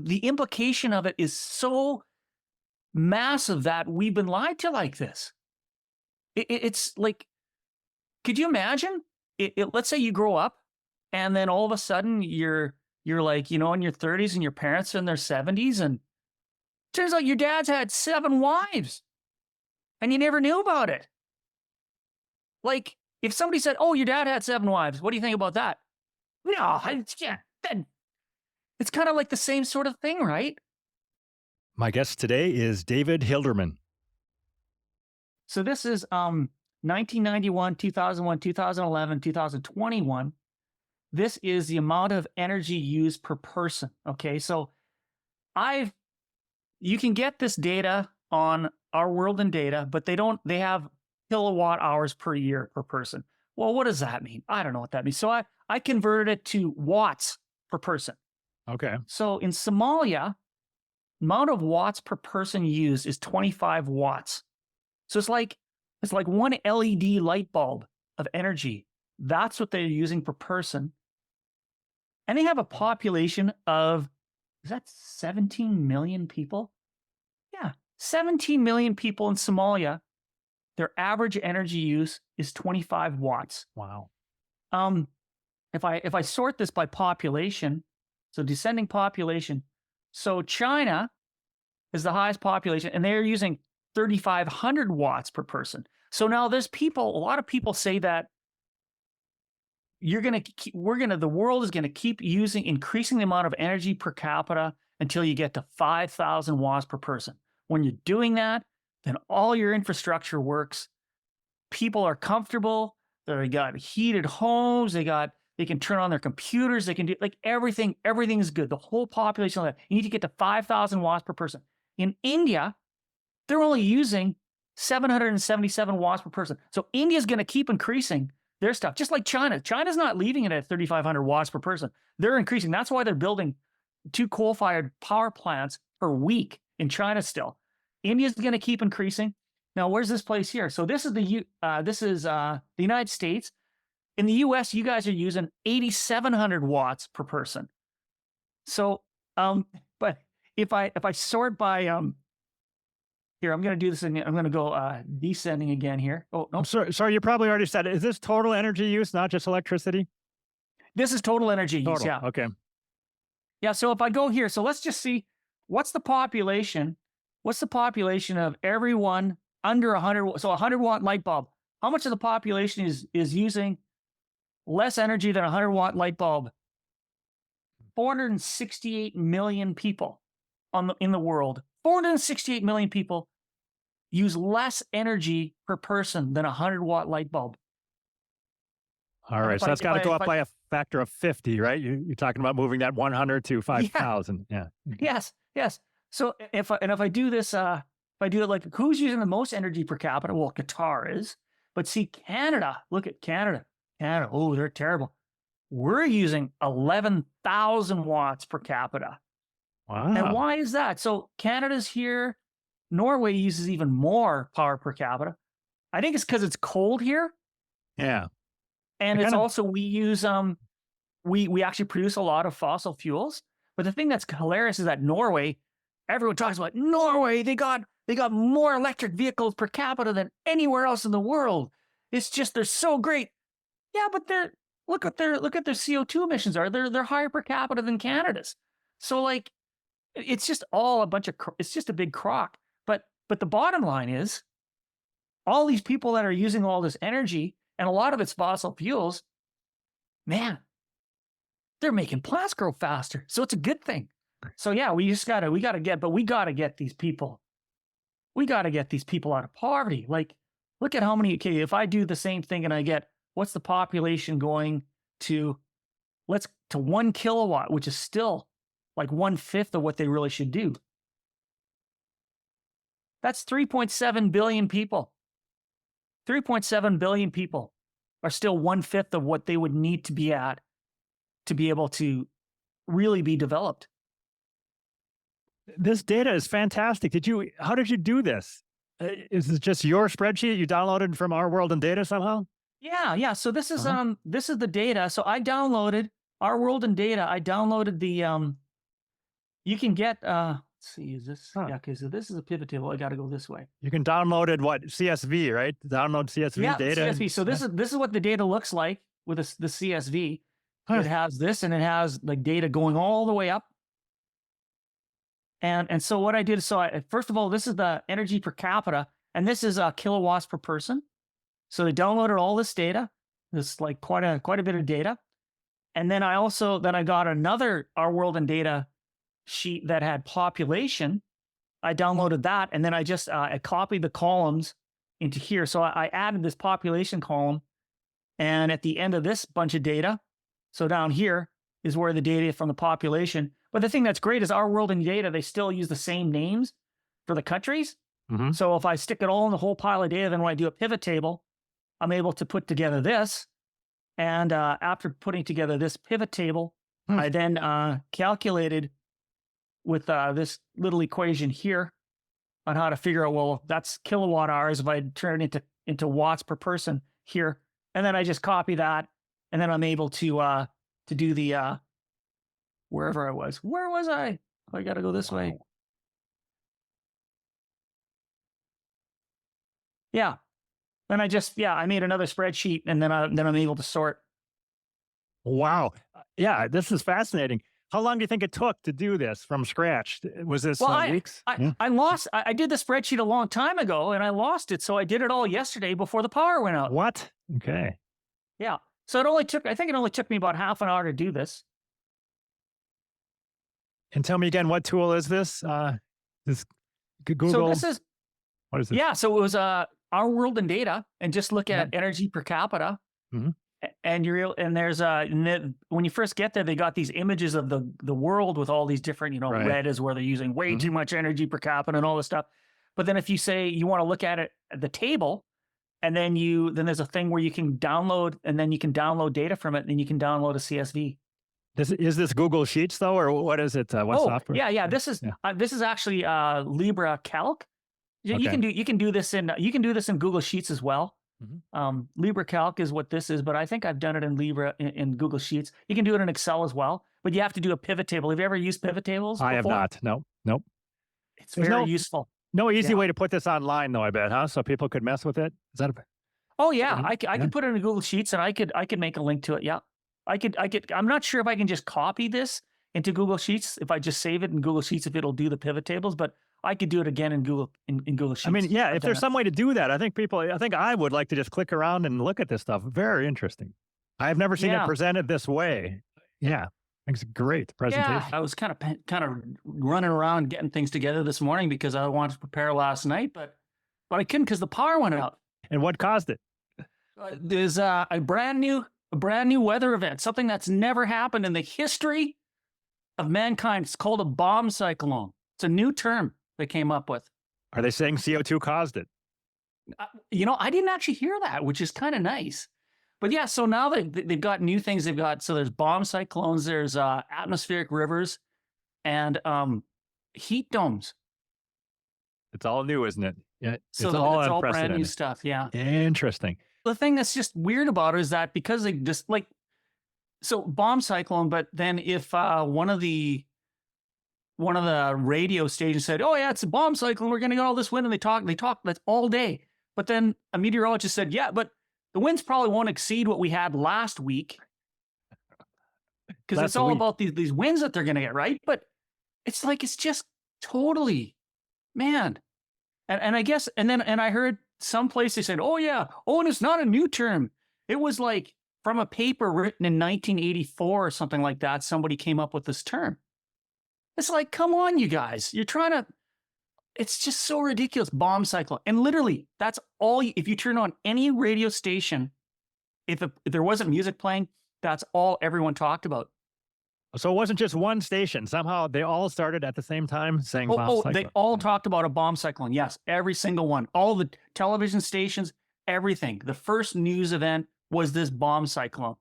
the implication of it is so massive that we've been lied to like this. It's like, could you imagine? Let's say you grow up and then all of a sudden you're like, in your 30s and your parents are in their 70s, and turns out your dad's had 7 wives and you never knew about it. Like, if somebody said, "Oh, your dad had 7 wives. What do you think about that?" No, it's kind of like the same sort of thing, right? My guest today is David Hilderman. So this is 1991, 2001, 2011, 2021. This is the amount of energy used per person. Okay, so you can get this data on Our World in Data, but they have kilowatt hours per year per person. Well, what does that mean? I don't know what that means. So I converted it to watts per person. Okay. So in Somalia, amount of watts per person used is 25 watts. So it's like one LED light bulb of energy. That's what they're using per person. And they have a population of, is that 17 million people? Yeah, 17 million people in Somalia. Their average energy use is 25 watts. Wow. If I sort this by population, so descending population, so China is the highest population, and they're using 3,500 watts per person. So now there's a lot of people say that the world is gonna keep increasing the amount of energy per capita until you get to 5,000 watts per person. When you're doing that, then all your infrastructure works. People are comfortable. They got heated homes. They can turn on their computers. They can do like everything. Everything is good. The whole population of that. You need to get to 5,000 watts per person. In India, they're only using 777 watts per person. So India's going to keep increasing their stuff, just like China. China's not leaving it at 3,500 watts per person. They're increasing. That's why they're building 2 coal-fired power plants per week in China still. India's going to keep increasing. Now, where's this place here? So this is the United States. In the U.S., you guys are using 8,700 watts per person. So, but if I sort by here, I'm going to do this again. I'm going to go descending again here. Oh no, Sorry, you probably already said it. Is this total energy use, not just electricity? This is total energy use. Yeah. Okay. Yeah. So if I go here, so let's just see what's the population. What's the population of everyone under 100? So 100-watt light bulb. How much of the population is using less energy than a 100-watt light bulb? 468 million people in the world. 468 million people use less energy per person than a 100-watt light bulb. All right, so that's got to go up by a factor of 50, right? You're talking about moving that 100 to 5,000. Yeah. Yes. So if I do this, if I do it like, who's using the most energy per capita? Well, Qatar is. But see, Canada, look at Canada. Canada, oh, they're terrible. We're using 11,000 watts per capita. Wow. And why is that? So Canada's here. Norway uses even more power per capita. I think it's because it's cold here. Yeah. And it's also, we use, we actually produce a lot of fossil fuels. But the thing that's hilarious is that Norway, everyone talks about Norway. They got more electric vehicles per capita than anywhere else in the world. It's just, they're so great. Yeah, but look at their CO2 emissions are. They're higher per capita than Canada's. So like, it's just all a bunch of, it's just a big crock. But the bottom line is, all these people that are using all this energy, and a lot of it's fossil fuels, man, they're making plants grow faster. So it's a good thing. So yeah, we gotta get these people. We gotta get these people out of poverty. Like, look at how many, okay, if I do the same thing and I get, what's the population going to 1 kilowatt, which is still like 1/5 of what they really should do. That's 3.7 billion people. 3.7 billion people are still 1/5 of what they would need to be at to be able to really be developed. This data is fantastic. How did you do this? Is this just your spreadsheet you downloaded from Our World in Data somehow? Yeah. So this is the data. So I downloaded Our World in Data. I downloaded you can get, let's see, is this, Huh. yeah, okay, so this is a pivot table. I got to go this way. You can download it, what, CSV, right? Download CSV Yeah, data. CSV. So this is what the data looks like with the CSV. Huh. It has this, and it has like data going all the way up. And so what I did is, first of all, this is the energy per capita, and this is kilowatts per person. So they downloaded all this data. This like quite a bit of data. And then I got another Our World in Data sheet that had population. I downloaded that, and then I copied the columns into here. So I added this population column, and at the end of this bunch of data, so down here is where the data from the population. But the thing that's great is Our World in Data, they still use the same names for the countries. Mm-hmm. So if I stick it all in the whole pile of data, then when I do a pivot table, I'm able to put together this. And after putting together this pivot table, I then calculated with this little equation here on how to figure out, well, that's kilowatt hours if I turn it into watts per person here. And then I just copy that, and then I'm able to do the wherever I was. Where was I? I got to go this way. Yeah. Then I made another spreadsheet, and then I'm able to sort. Wow. Yeah, this is fascinating. How long do you think it took to do this from scratch? Was this weeks? I did the spreadsheet a long time ago, and I lost it. So I did it all yesterday before the power went out. What? Okay. Yeah. So I think it only took me about half an hour to do this. And tell me again, what tool is this? This Google. So this is, what is this? yeah. So it was Our World in Data, and just look at energy per capita. Mm-hmm. And there's when you first get there, they got these images of the world with all these different, Right. red is where they're using way too much energy per capita and all this stuff. But then if you say you want to look at it at the table, and then there's a thing where you can download, and then you can download data from it, and then you can download a CSV. Is this Google Sheets though, or what is it? What software? Yeah. This is actually Libra Calc. You can do this in Google Sheets as well. Mm-hmm. Libra Calc is what this is, but I think I've done it in Libra in Google Sheets. You can do it in Excel as well, but you have to do a pivot table. Have you ever used pivot tables before? I have not. Nope. It's very useful. No easy way to put this online though, I bet, huh? So people could mess with it. Is that Oh yeah, I could put it in Google Sheets, and I could make a link to it. Yeah, I could. I'm not sure if I can just copy this into Google Sheets. If I just save it in Google Sheets, if it'll do the pivot tables, but I could do it again in Google Sheets. I mean, yeah, if there's some way to do that, I think I would like to just click around and look at this stuff. Very interesting. I've never seen it presented this way. Yeah. It's a great presentation. Yeah, I was kind of running around getting things together this morning because I wanted to prepare last night, but I couldn't because the power went out. And what caused it? There's a brand new weather event, something that's never happened in the history of mankind. It's called a bomb cyclone. It's a new term they came up with. Are they saying CO2 caused it? I didn't actually hear that, which is kind of nice. But yeah, so now they've got new things. So there's bomb cyclones, there's atmospheric rivers, and heat domes. It's all new, isn't it? Yeah, so it's all it's all unprecedented. brand new stuff. Yeah, interesting. The thing that's just weird about it is that because they just bomb cyclone, but then if one of the radio stations said, "Oh yeah, it's a bomb cyclone, we're going to get all this wind," and they talk that's all day. But then a meteorologist said, "Yeah, but the winds probably won't exceed what we had last week," because it's all about these winds that they're going to get, right? But it's just totally, man. And I guess, and I heard some place they said, "Oh yeah, and it's not a new term. It was like from a paper written in 1984 or something like that. Somebody came up with this term." It's like, come on, you guys, you're trying to. It's just so ridiculous. Bomb cyclone, and literally, that's all. If you turn on any radio station, if there wasn't music playing, that's all everyone talked about. So it wasn't just one station. Somehow they all started at the same time saying bomb cyclone. They all talked about a bomb cyclone. Yes, every single one. All the television stations, everything. The first news event was this bomb cyclone.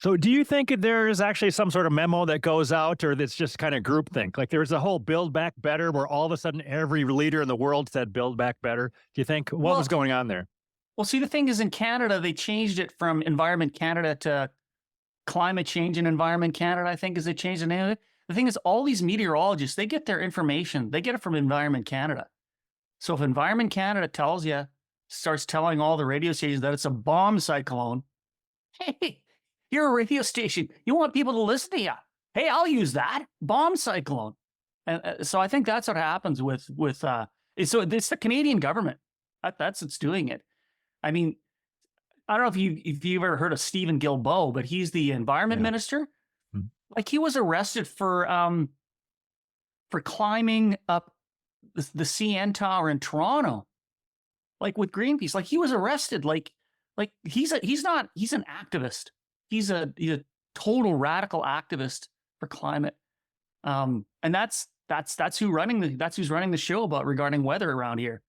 So do you think there is actually some sort of memo that goes out, or that's just kind of groupthink? Like there's a whole Build Back Better where all of a sudden every leader in the world said Build Back Better. Do you think, what was going on there? Well, see, the thing is in Canada, they changed it from Environment Canada to Climate Change and Environment Canada, I think, is they changed the name of it. the thing is, all these meteorologists, they get their information, they get it from Environment Canada. So if Environment Canada starts telling all the radio stations that it's a bomb cyclone, hey, you're a radio station. You want people to listen to you. Hey, I'll use that bomb cyclone. And so I think that's what happens so it's the Canadian government that's what's doing it. I mean, I don't know if you've ever heard of Stephen Guilbeault, but he's the environment minister. Mhm. Like, he was arrested for climbing up the CN Tower in Toronto, like with Greenpeace. Like, he was arrested. Like he's an activist. He's a total radical activist for climate. And that's who's running the show regarding weather around here.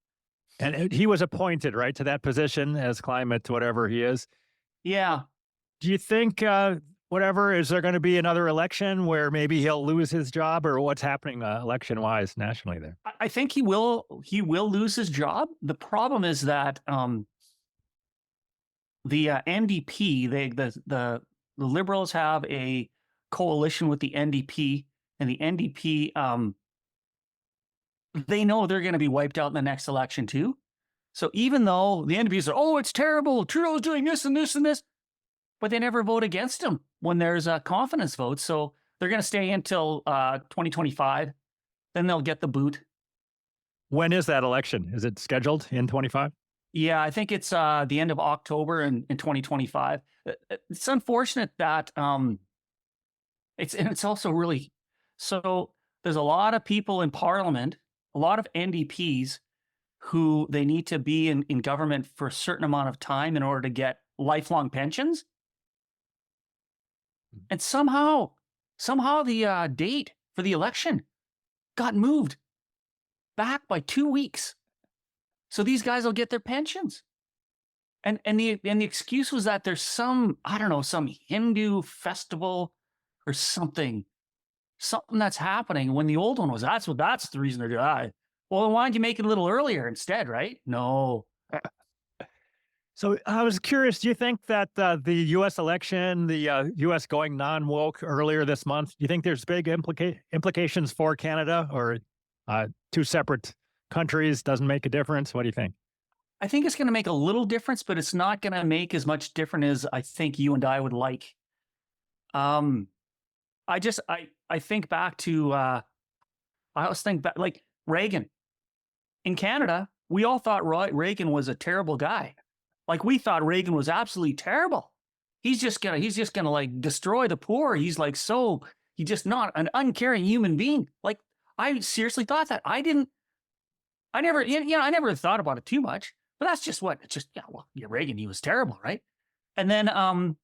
And he was appointed, right, to that position as climate, whatever he is. Yeah. Do you think, is there going to be another election where maybe he'll lose his job, or what's happening election-wise nationally there? I think he will lose his job. The problem is that the NDP, the Liberals have a coalition with the NDP, and the NDP, they know they're going to be wiped out in the next election too. So even though the NDP said, "Oh, it's terrible, Trudeau's doing this and this and this," but they never vote against him when there's a confidence vote. So they're going to stay until 2025. Then they'll get the boot. When is that election? Is it scheduled in 25? Yeah, I think it's the end of October in 2025. It's unfortunate that it's also really, so there's a lot of people in Parliament, a lot of NDPs who they need to be in government for a certain amount of time in order to get lifelong pensions. And somehow the date for the election got moved back by 2 weeks. So these guys will get their pensions. And the excuse was that there's some Hindu festival or something that's happening when the old one was. That's the reason they're doing it. Well, why don't you make it a little earlier instead, right? No. So I was curious, do you think that the U.S. election, the U.S. going non-woke earlier this month, do you think there's big implications for Canada, or two separate countries doesn't make a difference? What do you think? I think it's going to make a little difference, but it's not going to make as much difference as I think you and I would like. I think back to, I always think back, like Reagan. In Canada, we all thought Reagan was a terrible guy. Like, we thought Reagan was absolutely terrible. He's just gonna like destroy the poor. He's just not an uncaring human being. Like, I seriously thought that. I never thought about it too much, but that's just Reagan, he was terrible, right? And then,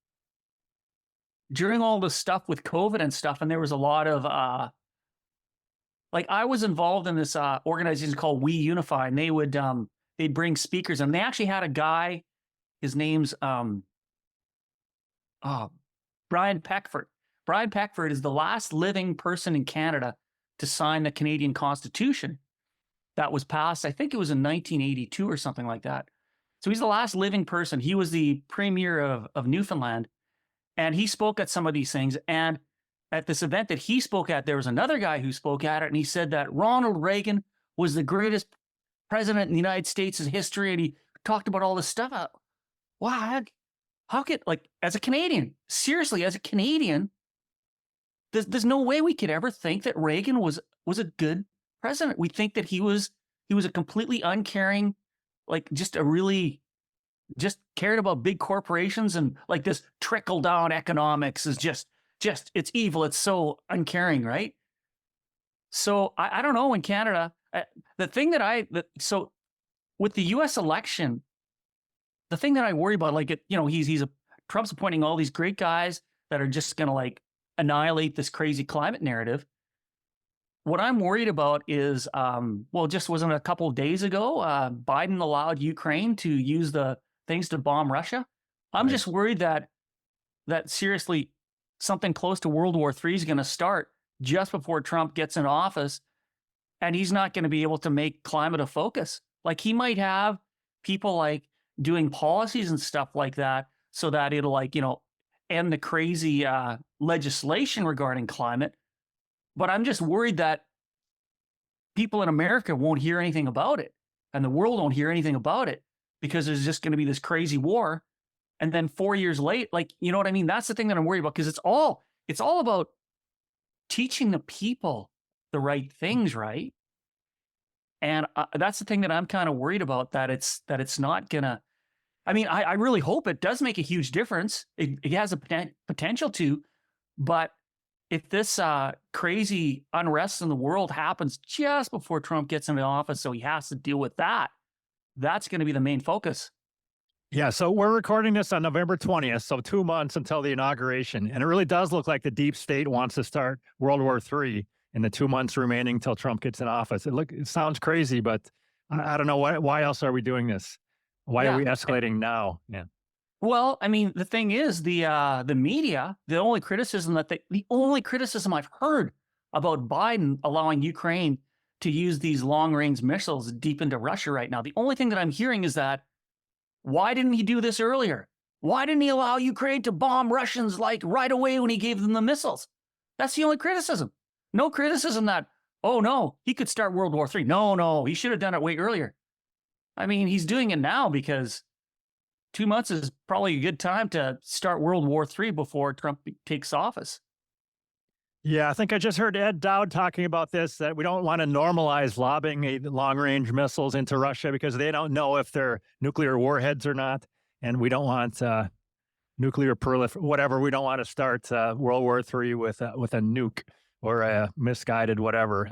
during all the stuff with COVID and stuff, and there was a lot of, I was involved in this organization called We Unify, and they'd bring speakers, and they actually had a guy, his name's Brian Peckford. Brian Peckford is the last living person in Canada to sign the Canadian Constitution that was passed. I think it was in 1982 or something like that. So he's the last living person. He was the premier of Newfoundland, and he spoke at some of these things. And at this event that he spoke at, there was another guy who spoke at it, and he said that Ronald Reagan was the greatest president in the United States' history, and he talked about all this stuff. Wow, how could, as a Canadian, seriously, as a Canadian, there's no way we could ever think that Reagan was a good president. We think that he was a completely uncaring, just cared about big corporations, and this trickle down economics is just it's evil. It's so uncaring, right? So I don't know, in Canada, so with the U.S. election, the thing that I worry about, Trump's appointing all these great guys that are just going to annihilate this crazy climate narrative. What I'm worried about is, just wasn't a couple of days ago, Biden allowed Ukraine to use the things to bomb Russia. I'm just worried that seriously, something close to World War III is going to start just before Trump gets in office, and he's not going to be able to make climate a focus. He might have people doing policies and stuff like that so that it'll end the crazy legislation regarding climate. But I'm just worried that people in America won't hear anything about it, and the world won't hear anything about it, because there's just going to be this crazy war. And then 4 years late, like, you know what I mean? That's the thing that I'm worried about, because it's all about teaching the people the right things, right? And that's the thing that I'm kind of worried about, that it's not gonna. I mean, I really hope it does make a huge difference. It has a potential to, but if this crazy unrest in the world happens just before Trump gets into office, so he has to deal with that, that's going to be the main focus. Yeah, so we're recording this on November 20th, so 2 months until the inauguration. And it really does look like the deep state wants to start World War III in the 2 months remaining till Trump gets in office. It sounds crazy, but I don't know why else are we doing this? Why are Yeah. we escalating now? Yeah. Well, I mean, the thing is, the media, the only criticism I've heard about Biden allowing Ukraine to use these long range missiles deep into Russia right now, the only thing that I'm hearing is that, why didn't he do this earlier? Why didn't he allow Ukraine to bomb Russians like right away when he gave them the missiles? That's the only criticism. No criticism that, oh no, he could start World War III. No, he should have done it way earlier. I mean, he's doing it now because 2 months is probably a good time to start World War III before Trump takes office. Yeah, I think I just heard Ed Dowd talking about this, that we don't want to normalize lobbing long-range missiles into Russia because they don't know if they're nuclear warheads or not. And we don't want nuclear whatever. We don't want to start World War III with a nuke or a misguided whatever.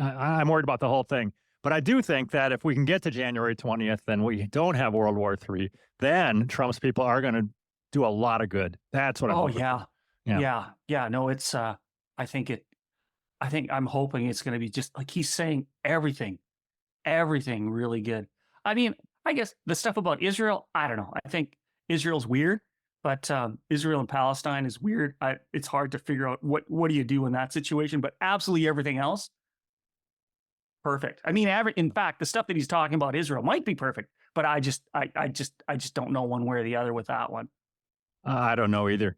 I'm worried about the whole thing. But I do think that if we can get to January 20th, then we don't have World War III, then Trump's people are going to do a lot of good. That's what I'm hoping. Yeah. No, it's, I think I'm hoping it's going to be just like he's saying, everything really good. I mean, I guess the stuff about Israel, I don't know. I think Israel's weird, but Israel and Palestine is weird. It's hard to figure out what do you do in that situation, but absolutely everything else, perfect. I mean, in fact, the stuff that he's talking about Israel might be perfect, but I just don't know one way or the other with that one. I don't know either.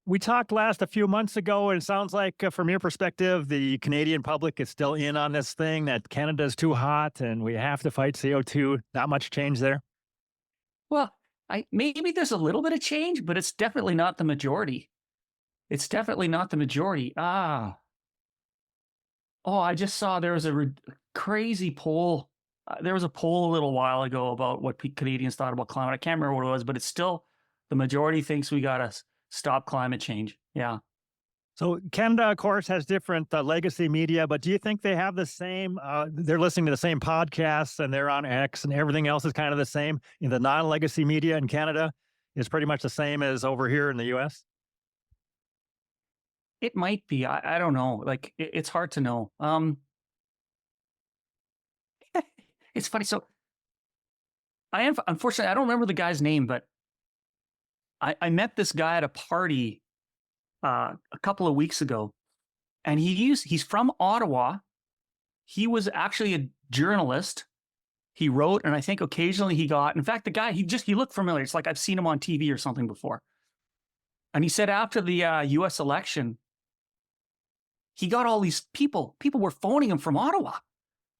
We talked last a few months ago, and it sounds like from your perspective, the Canadian public is still in on this thing that Canada's too hot and we have to fight CO2. Not much change there. Well, maybe there's a little bit of change, but it's definitely not the majority. It's definitely not the majority. Oh, I just saw there was a crazy poll. There was a poll a little while ago about what Canadians thought about climate. I can't remember what it was, but it's still the majority thinks we got to stop climate change. Yeah. So Canada, of course, has different legacy media, but do you think they have the same, they're listening to the same podcasts and they're on X and everything else is kind of the same? The non-legacy media in Canada is pretty much the same as over here in the US? It might be. I don't know. Like, it's hard to know. It's funny. So unfortunately, I don't remember the guy's name, but I met this guy at a party a couple of weeks ago, and he's from Ottawa. He was actually a journalist. He wrote, and I think occasionally in fact, the guy, he looked familiar. It's like I've seen him on TV or something before. And he said after the US election, he got all these people were phoning him from Ottawa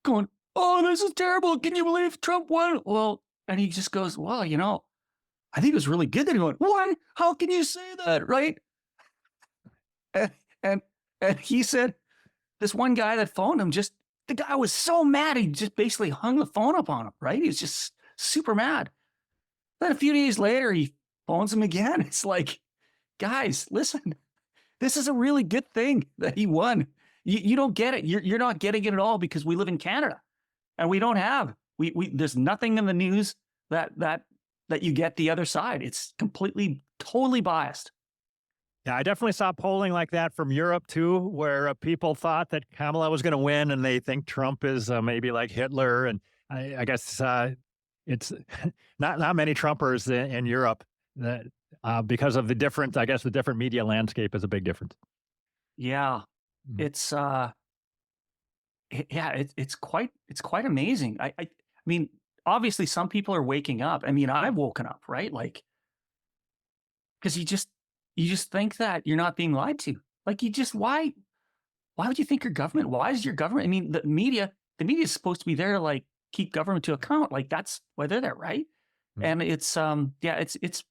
going, "Oh, this is terrible. Can you believe Trump won?" Well, and he just goes, "Well, I think it was really good that he won." "What? How can you say that?" Right? And he said, this one guy that phoned him, the guy was so mad, he just basically hung the phone up on him, right? He was just super mad. Then a few days later, he phones him again. It's like, guys, listen, this is a really good thing that he won. You don't get it. You're not getting it at all because we live in Canada and we don't have, there's nothing in the news that you get the other side. It's totally biased. Yeah, I definitely saw polling like that from Europe too, where people thought that Kamala was going to win and they think Trump is maybe like Hitler. And I guess it's not many Trumpers in Europe that because of the different media landscape is a big difference. Yeah, it's it's quite amazing. I mean, obviously some people are waking up. I mean, I've woken up, right? Like, because you just think that you're not being lied to. Like, why why would you think your government? Why is your government? I mean, the media is supposed to be there to like keep government to account. Like that's why they're there, right? Mm. And it's it's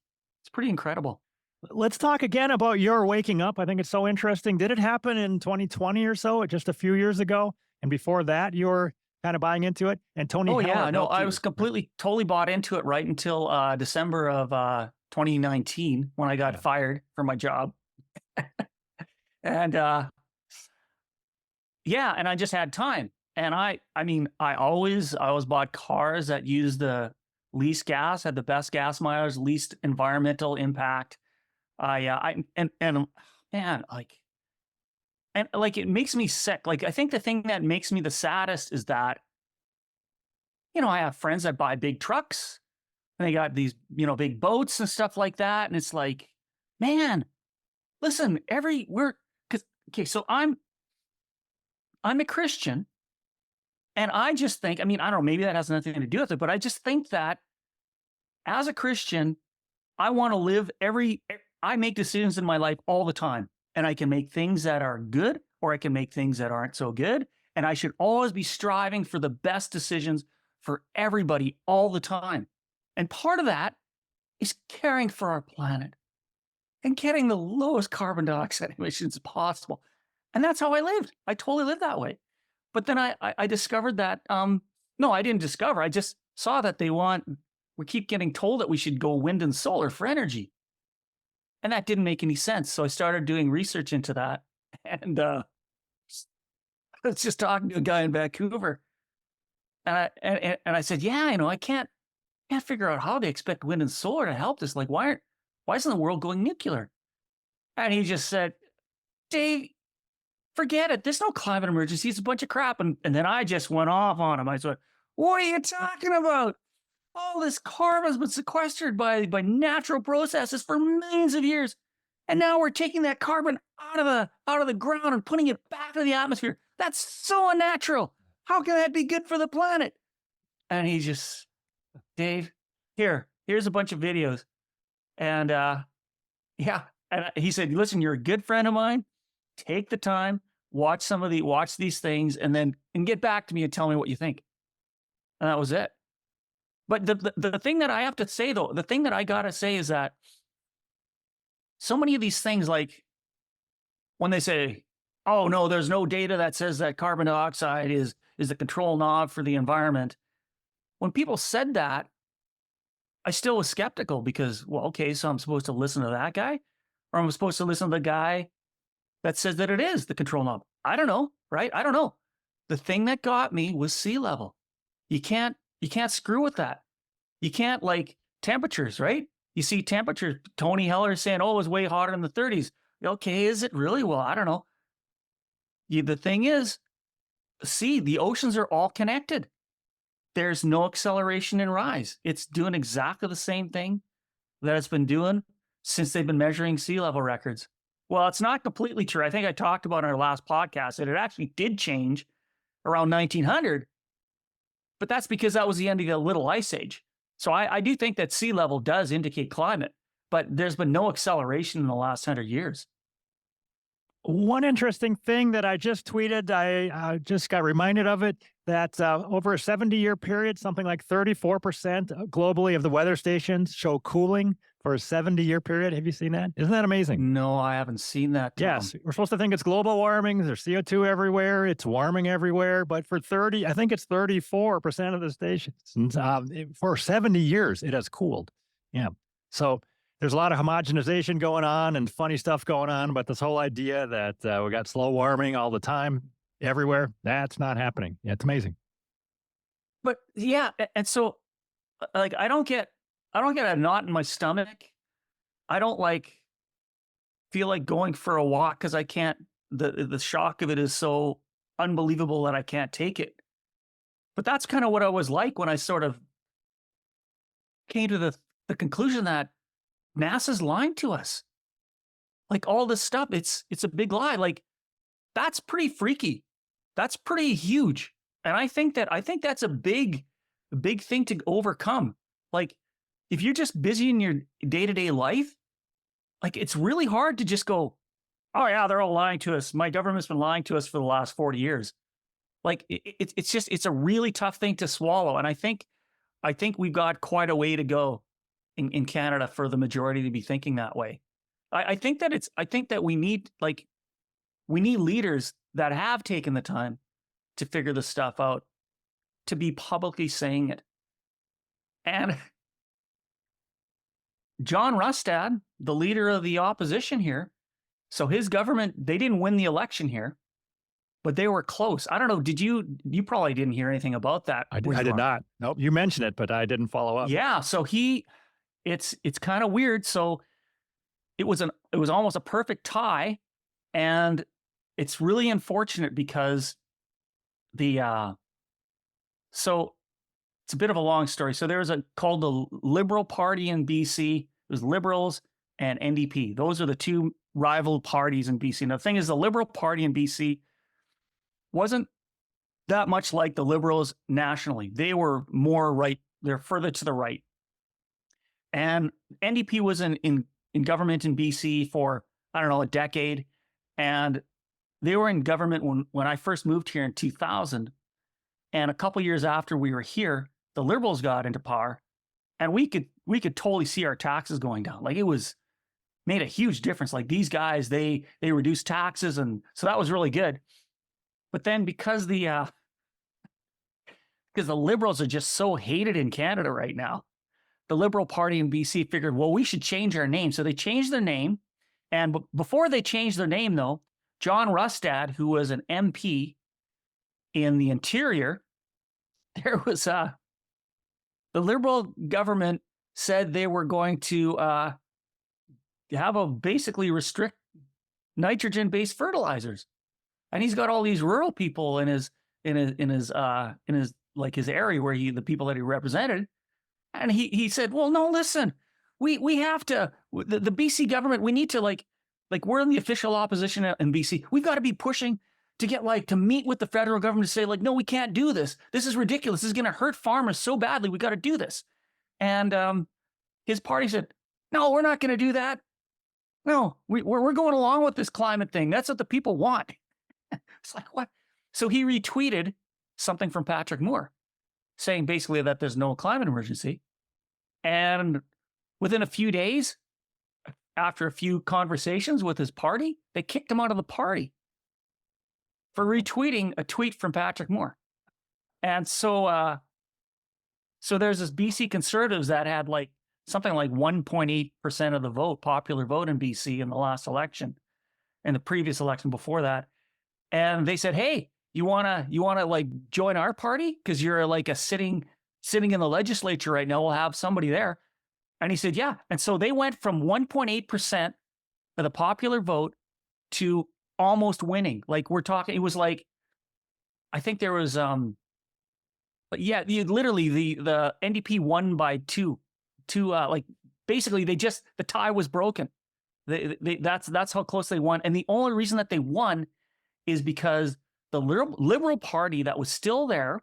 pretty incredible. Let's talk again about your waking up. I think it's so interesting. Did it happen in 2020 or so, just a few years ago? And before that, you were kind of buying into it? And Tony Oh Heller yeah, no, helped I you. was totally bought into it right until December of 2019 when I got Yeah. fired from my job. And yeah, and I just had time. And I mean, I always bought cars that used the least gas, had the best gas mileage, least environmental impact. And man, like it makes me sick. Like I think the thing that makes me the saddest is that, you know, I have friends that buy big trucks and they got these, you know, big boats and stuff like that. And it's like, man, listen, okay, so I'm a Christian, and I just think, I mean, I don't know, maybe that has nothing to do with it, but I just think that as a Christian, I want to live I make decisions in my life all the time, and I can make things that are good or I can make things that aren't so good. And I should always be striving for the best decisions for everybody all the time. And part of that is caring for our planet and getting the lowest carbon dioxide emissions possible. And that's how I lived. I totally lived that way. But then I discovered that, no, I didn't discover. I just saw that we keep getting told that we should go wind and solar for energy. And that didn't make any sense. So I started doing research into that. And I was just talking to a guy in Vancouver. And I said, yeah, you know, I can't figure out how they expect wind and solar to help this. Like, why isn't the world going nuclear? And he just said, Dave, forget it. There's no climate emergency. It's a bunch of crap. And then I just went off on him. I said, what are you talking about? All this carbon has been sequestered by natural processes for millions of years. And now we're taking that carbon out of the ground and putting it back into the atmosphere. That's so unnatural. How can that be good for the planet? And he just, Dave, here's a bunch of videos. And yeah. And he said, listen, you're a good friend of mine. Take the time, watch these things, and get back to me and tell me what you think. And that was it. But the thing that I have to say, though, the thing that I gotta say is that so many of these things, like when they say, oh no, there's no data that says that carbon dioxide is the control knob for the environment. When people said that, I still was skeptical because, well, okay, so I'm supposed to listen to that guy, or I'm supposed to listen to the guy that says that it is the control knob. I don't know, right? I don't know. The thing that got me was sea level. You can't screw with that. You can't, like, temperatures, right? You see temperature, Tony Heller saying, oh, it was way hotter in the 30s. Okay, is it really? Well, I don't know. The thing is, the oceans are all connected. There's no acceleration in rise. It's doing exactly the same thing that it's been doing since they've been measuring sea level records. Well, it's not completely true. I think I talked about in our last podcast that it actually did change around 1900, but that's because that was the end of the Little Ice Age. So I do think that sea level does indicate climate, but there's been no acceleration in the last 100 years. One interesting thing that I just tweeted, I just got reminded of it, that over a 70-year period, something like 34% globally of the weather stations show cooling for a 70-year period. Have you seen that? Isn't that amazing? No, I haven't seen that. Tom. Yes, we're supposed to think it's global warming. There's CO2 everywhere. It's warming everywhere. But for I think it's 34% of the stations. For 70 years, it has cooled. Yeah. So there's a lot of homogenization going on and funny stuff going on. But this whole idea that we got slow warming all the time everywhere, that's not happening. Yeah, it's amazing. But yeah, and so like I don't get a knot in my stomach. I don't feel like going for a walk because I can't. The shock of it is so unbelievable that I can't take it. But that's kind of what I was like when I sort of came to the conclusion that NASA's lying to us. Like all this stuff, it's a big lie. Like that's pretty freaky. That's pretty huge. And I think that's a big thing to overcome. Like if you're just busy in your day-to-day life, like it's really hard to just go, oh yeah, they're all lying to us. My government's been lying to us for the last 40 years. Like it's just it's a really tough thing to swallow, and I think we've got quite a way to go in Canada for the majority to be thinking that way. I think that we need leaders that have taken the time to figure this stuff out, to be publicly saying it. And John Rustad, the leader of the opposition here, so his government, they didn't win the election here, but they were close. I don't know. You probably didn't hear anything about that. I did not. Nope. You mentioned it, but I didn't follow up. Yeah. So it's kind of weird. So it was almost a perfect tie. And it's really unfortunate because so it's a bit of a long story. So there was called the Liberal Party in BC. It was Liberals and NDP. Those are the two rival parties in BC. Now, the thing is, the Liberal Party in BC wasn't that much like the Liberals nationally. They were more right. They're further to the right. And NDP was in government in BC for, I don't know, a decade. And they were in government when I first moved here in 2000. And a couple years after we were here, the Liberals got into power, and we could totally see our taxes going down. Like, it was made a huge difference. Like, these guys, they reduced taxes, and so that was really good. But then because the Liberals are just so hated in Canada right now, the Liberal Party in BC figured, well, we should change our name. So they changed their name. And before they changed their name, though, John Rustad, who was an MP in the Interior, there was the Liberal government said they were going to basically restrict nitrogen-based fertilizers, and he's got all these rural people in his like his area where the people that he represented, and he said, well, no, listen, we have to, the BC government, we need to like we're in the official opposition in BC, we've got to be pushing to get to meet with the federal government to say, no, we can't do this. This is ridiculous. This is going to hurt farmers so badly. We got to do this. And his party said, no, we're not going to do that. No, we're going along with this climate thing. That's what the people want. It's like, what? So he retweeted something from Patrick Moore saying basically that there's no climate emergency. And within a few days, after a few conversations with his party, they kicked him out of the party for retweeting a tweet from Patrick Moore. And so there's this BC Conservatives that had something like 1.8% of the vote, popular vote in BC in the last election, and the previous election before that. And they said, hey, you wanna join our party? Because you're a sitting in the legislature right now. We'll have somebody there. And he said, yeah. And so they went from 1.8% of the popular vote to almost winning. We're talking, it was I think there was literally the NDP won by two basically the tie was broken. That's how close they won. And the only reason that they won is because the Liberal Party that was still there,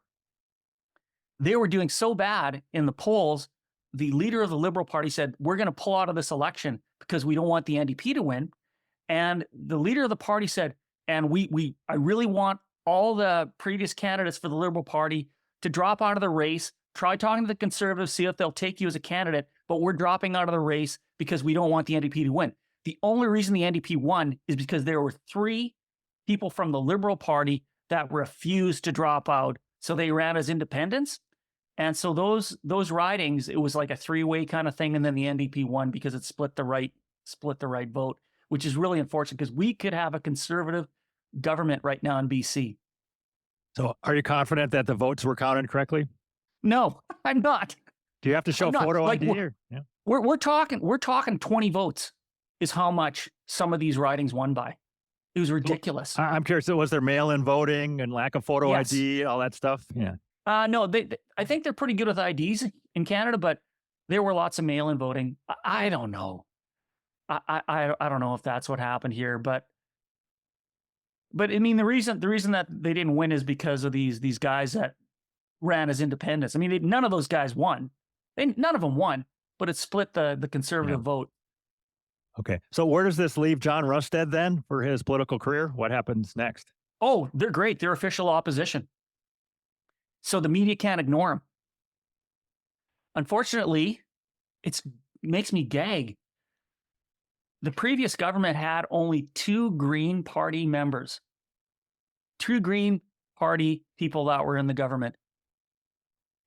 they were doing so bad in the polls. The leader of the Liberal Party said, we're going to pull out of this election because we don't want the NDP to win. And the leader of the party said, and I really want all the previous candidates for the Liberal Party to drop out of the race, try talking to the Conservatives, see if they'll take you as a candidate, but we're dropping out of the race because we don't want the NDP to win. The only reason the NDP won is because there were 3 people from the Liberal Party that refused to drop out, so they ran as independents. And so those ridings, it was like a 3-way kind of thing, and then the NDP won because it split the right vote, which is really unfortunate because we could have a Conservative government right now in BC. So are you confident that the votes were counted correctly? No, I'm not. Do you have to show photo ID? Yeah. We're talking 20 votes is how much some of these ridings won by. It was ridiculous. I'm curious, so was there mail-in voting and lack of photo ID, all that stuff? Yeah. No, I think they're pretty good with IDs in Canada, but there were lots of mail-in voting. I don't know. I don't know if that's what happened here, but I mean, the reason that they didn't win is because of these guys that ran as independents. I mean, none of those guys won. None of them won, but it split the Conservative vote. Okay. So where does this leave John Rustad then for his political career? What happens next? Oh, they're great. They're official opposition. So the media can't ignore them. Unfortunately, it makes me gag. The previous government had only 2 Green Party members, 2 Green Party people that were in the government.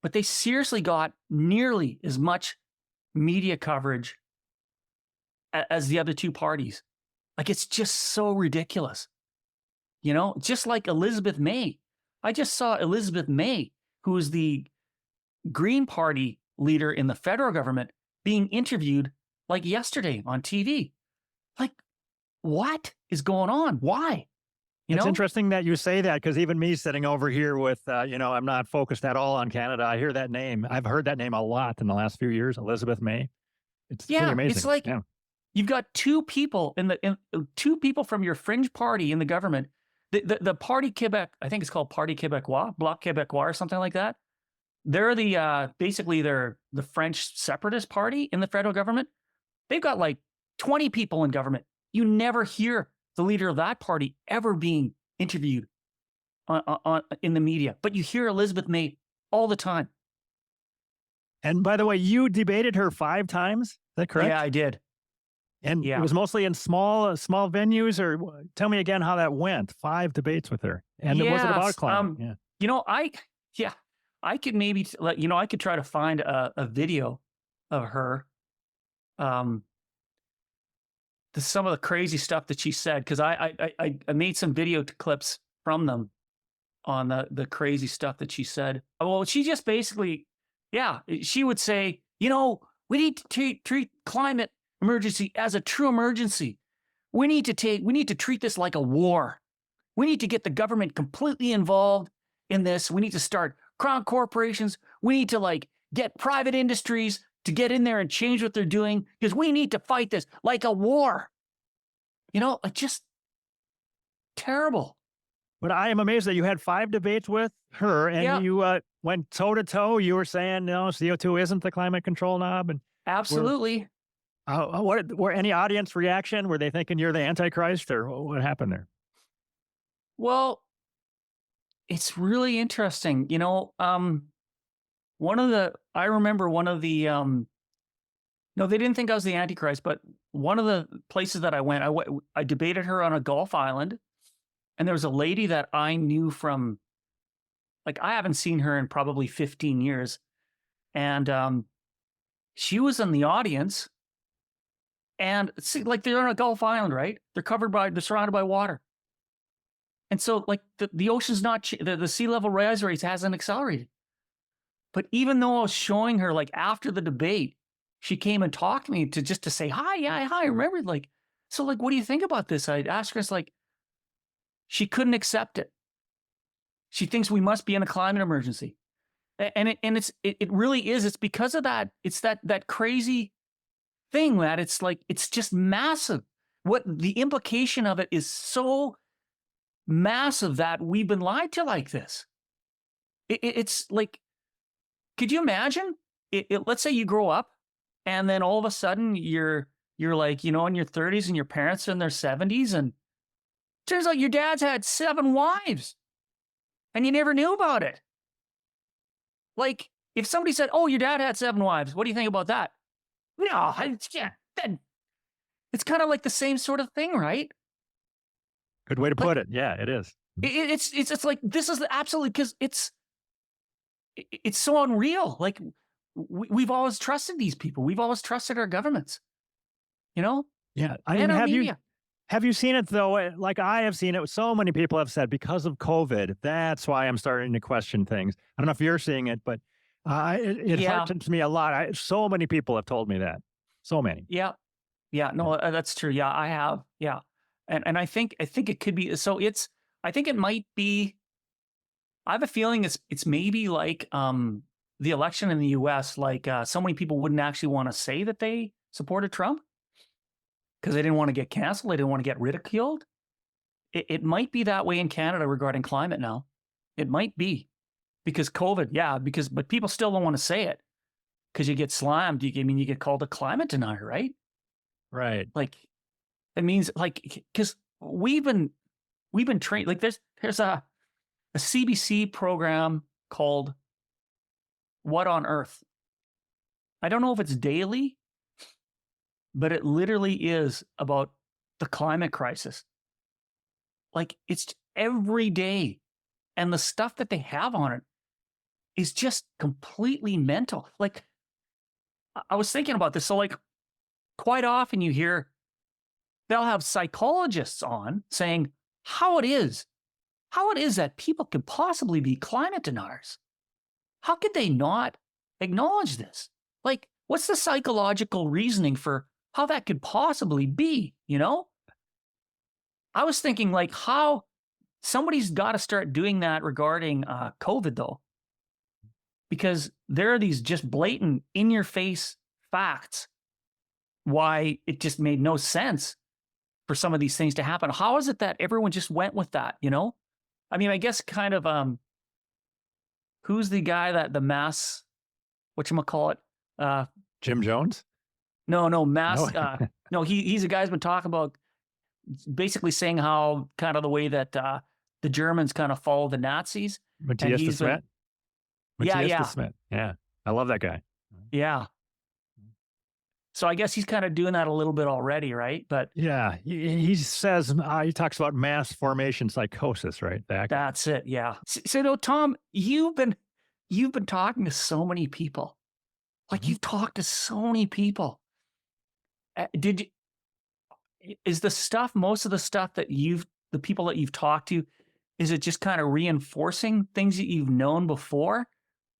But they seriously got nearly as much media coverage as the other 2 parties. Like, it's just so ridiculous. You know, just like Elizabeth May. I just saw Elizabeth May, who is the Green Party leader in the federal government, being interviewed like yesterday on TV. Like, what is going on? Why? It's interesting that you say that because even me sitting over here with, I'm not focused at all on Canada. I hear that name. I've heard that name a lot in the last few years, Elizabeth May. It's pretty amazing. It's like you've got 2 people 2 people from your fringe party in the government. The Parti Québec, I think it's called Parti Québécois, Bloc Québécois, or something like that. They're basically they're the French separatist party in the federal government. They've got like 20 people in government. You never hear the leader of that party ever being interviewed in the media, but you hear Elizabeth May all the time. And by the way, you debated her 5 times. Is that correct? Yeah, I did. And it was mostly in small venues, or tell me again how that went. 5 debates with her, and it wasn't about climate. I could maybe I could try to find a video of her. Some of the crazy stuff that she said, because I made some video clips from them on the crazy stuff that she said. Well, she just basically, she would say, we need to treat climate emergency as a true emergency. We need to treat this like a war. We need to get the government completely involved in this. We need to start crown corporations. We need to get private industries to get in there and change what they're doing, because we need to fight this like a war. Just terrible. But I am amazed that you had 5 debates with her, and you went toe to toe. You were saying, no, CO2 isn't the climate control knob. And absolutely. Were any audience reaction? Were they thinking you're the Antichrist, or what happened there? Well, it's really interesting. I remember one of the, no, they didn't think I was the Antichrist, but one of the places that I went, I debated her on a Gulf island, and there was a lady that I knew from, I haven't seen her in probably 15 years. And she was in the audience, and see, they're on a Gulf island, right? They're surrounded by water. And so the ocean's not, the sea level rise rates hasn't accelerated. But even though I was showing her, after the debate, she came and talked to me to say, hi, hi, remember, what do you think about this? I'd ask her, it's she couldn't accept it. She thinks we must be in a climate emergency. And it really is. It's because of that. It's that crazy thing that it's just massive. What the implication of it is so massive that we've been lied to like this. It's could you imagine? Let's say you grow up, and then all of a sudden you're in your 30s, and your parents are in their 70s, and turns out your dad's had 7 wives, and you never knew about it. If somebody said, "Oh, your dad had 7 wives," what do you think about that? No, it's kind of like the same sort of thing, right? Good way to put it. Yeah, it is. It's this is absolutely, because it's so unreal. We've always trusted these people. We've always trusted our governments. Yeah. Have you seen it though? I have seen it. So many people have said because of COVID, that's why I'm starting to question things. I don't know if you're seeing it, but it heartens me a lot. So many people have told me that. So many. Yeah. No, that's true. Yeah, I have. Yeah. And I think it could be, I think it might be, I have a feeling it's maybe the election in the US, so many people wouldn't actually want to say that they supported Trump because they didn't want to get canceled. They didn't want to get ridiculed. It might be that way in Canada regarding climate now. It might be because COVID, but people still don't want to say it because you get slammed. You get called a climate denier, right? Right. Like, it means like, because we've been trained, like there's a CBC program called What on Earth? I don't know if it's daily, but it literally is about the climate crisis. Like, it's every day. And the stuff that they have on it is just completely mental. Like, I was thinking about this. So, like, quite often you hear they'll have psychologists on saying how it is that people could possibly be climate deniers. How could they not acknowledge this? Like, what's the psychological reasoning for how that could possibly be? You know, I was thinking like how somebody's got to start doing that regarding COVID though, because there are these just blatant in your face facts why it just made no sense for some of these things to happen. How is it that everyone just went with that? You know, I mean, I guess kind of who's the guy that the mass whatchamacallit? Jim Jones? No, mass No. no, he's a guy who's been talking about basically saying how kind of the way that the Germans kind of follow the Nazis. Matthias de he's been Smet? Matthias yeah. de Smet. Yeah. I love that guy. Yeah. So I guess he's kind of doing that a little bit already, right? But Yeah. He says, he talks about mass formation psychosis, right? that's it. Yeah. So, no, Tom, you've been talking to so many people. Like, you've talked to so many people. Is the stuff, most of the stuff that the people that you've talked to, is it just kind of reinforcing things that you've known before?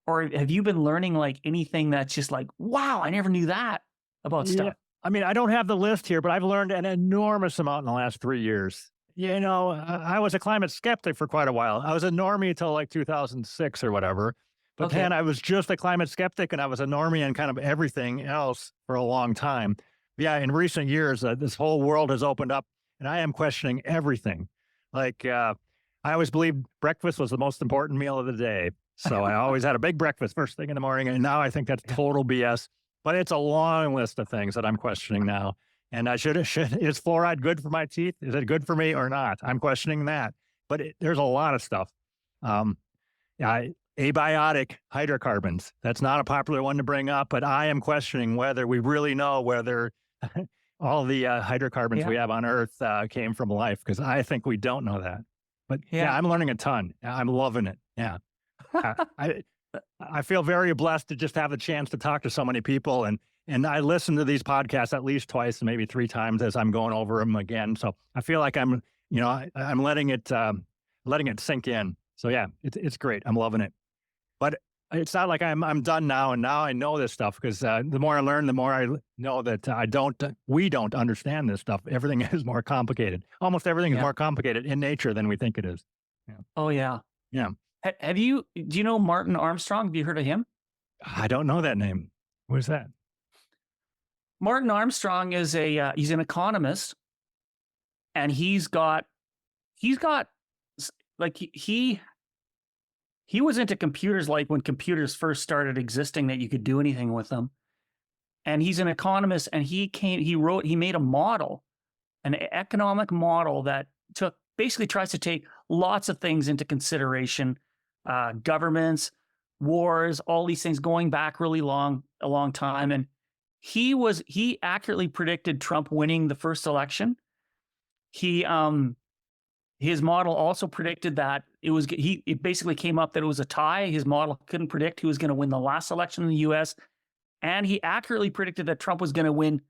Or have you been learning like anything that's just like, wow, I never knew that about Yeah. stuff? I mean, I don't have the list here, but I've learned an enormous amount in the last 3 years. You know, I was a climate skeptic for quite a while. I was a normie until like 2006 or whatever. But Okay. then I was just a climate skeptic and I was a normie and kind of everything else for a long time. Yeah, in recent years, this whole world has opened up and I am questioning everything. Like, I always believed breakfast was the most important meal of the day. So I always had a big breakfast first thing in the morning. And now I think that's total BS. But it's a long list of things that I'm questioning now. And is fluoride good for my teeth? Is it good for me or not? I'm questioning that. But there's a lot of stuff. Abiotic hydrocarbons. That's not a popular one to bring up, but I am questioning whether we really know whether all the hydrocarbons we have on Earth came from life, because I think we don't know that. But yeah, I'm learning a ton. I'm loving it. Yeah. I feel very blessed to just have the chance to talk to so many people. And I listen to these podcasts at least twice, maybe 3 times as I'm going over them again. So I feel like I'm letting it sink in. So yeah, it's great. I'm loving it. But it's not like I'm done now. And now I know this stuff because the more I learn, the more I know that we don't understand this stuff. Everything is more complicated. Almost everything is more complicated in nature than we think it is. Yeah. Oh, yeah. Yeah. Do you know Martin Armstrong? Have you heard of him? I don't know that name. What is that? Martin Armstrong is he's an economist, and he's got like he was into computers like when computers first started existing that you could do anything with them. And he's an economist, and he made a model, an economic model that basically tries to take lots of things into consideration, governments, wars, all these things going back a long time. And he accurately predicted Trump winning the first election. His model also predicted that it basically came up that it was a tie. His model couldn't predict who was going to win the last election in the US. And he accurately predicted that Trump was going to win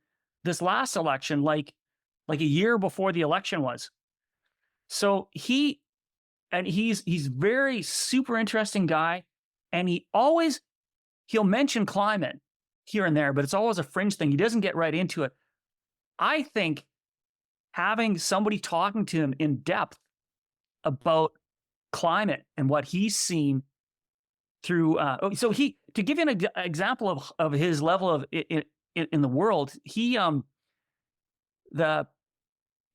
this last election, like a year before the election was. So he's very super interesting guy. And he'll mention climate here and there, but it's always a fringe thing. He doesn't get right into it. I think having somebody talking to him in depth about climate and what he's seen through, to give you an example of his level of in the world, the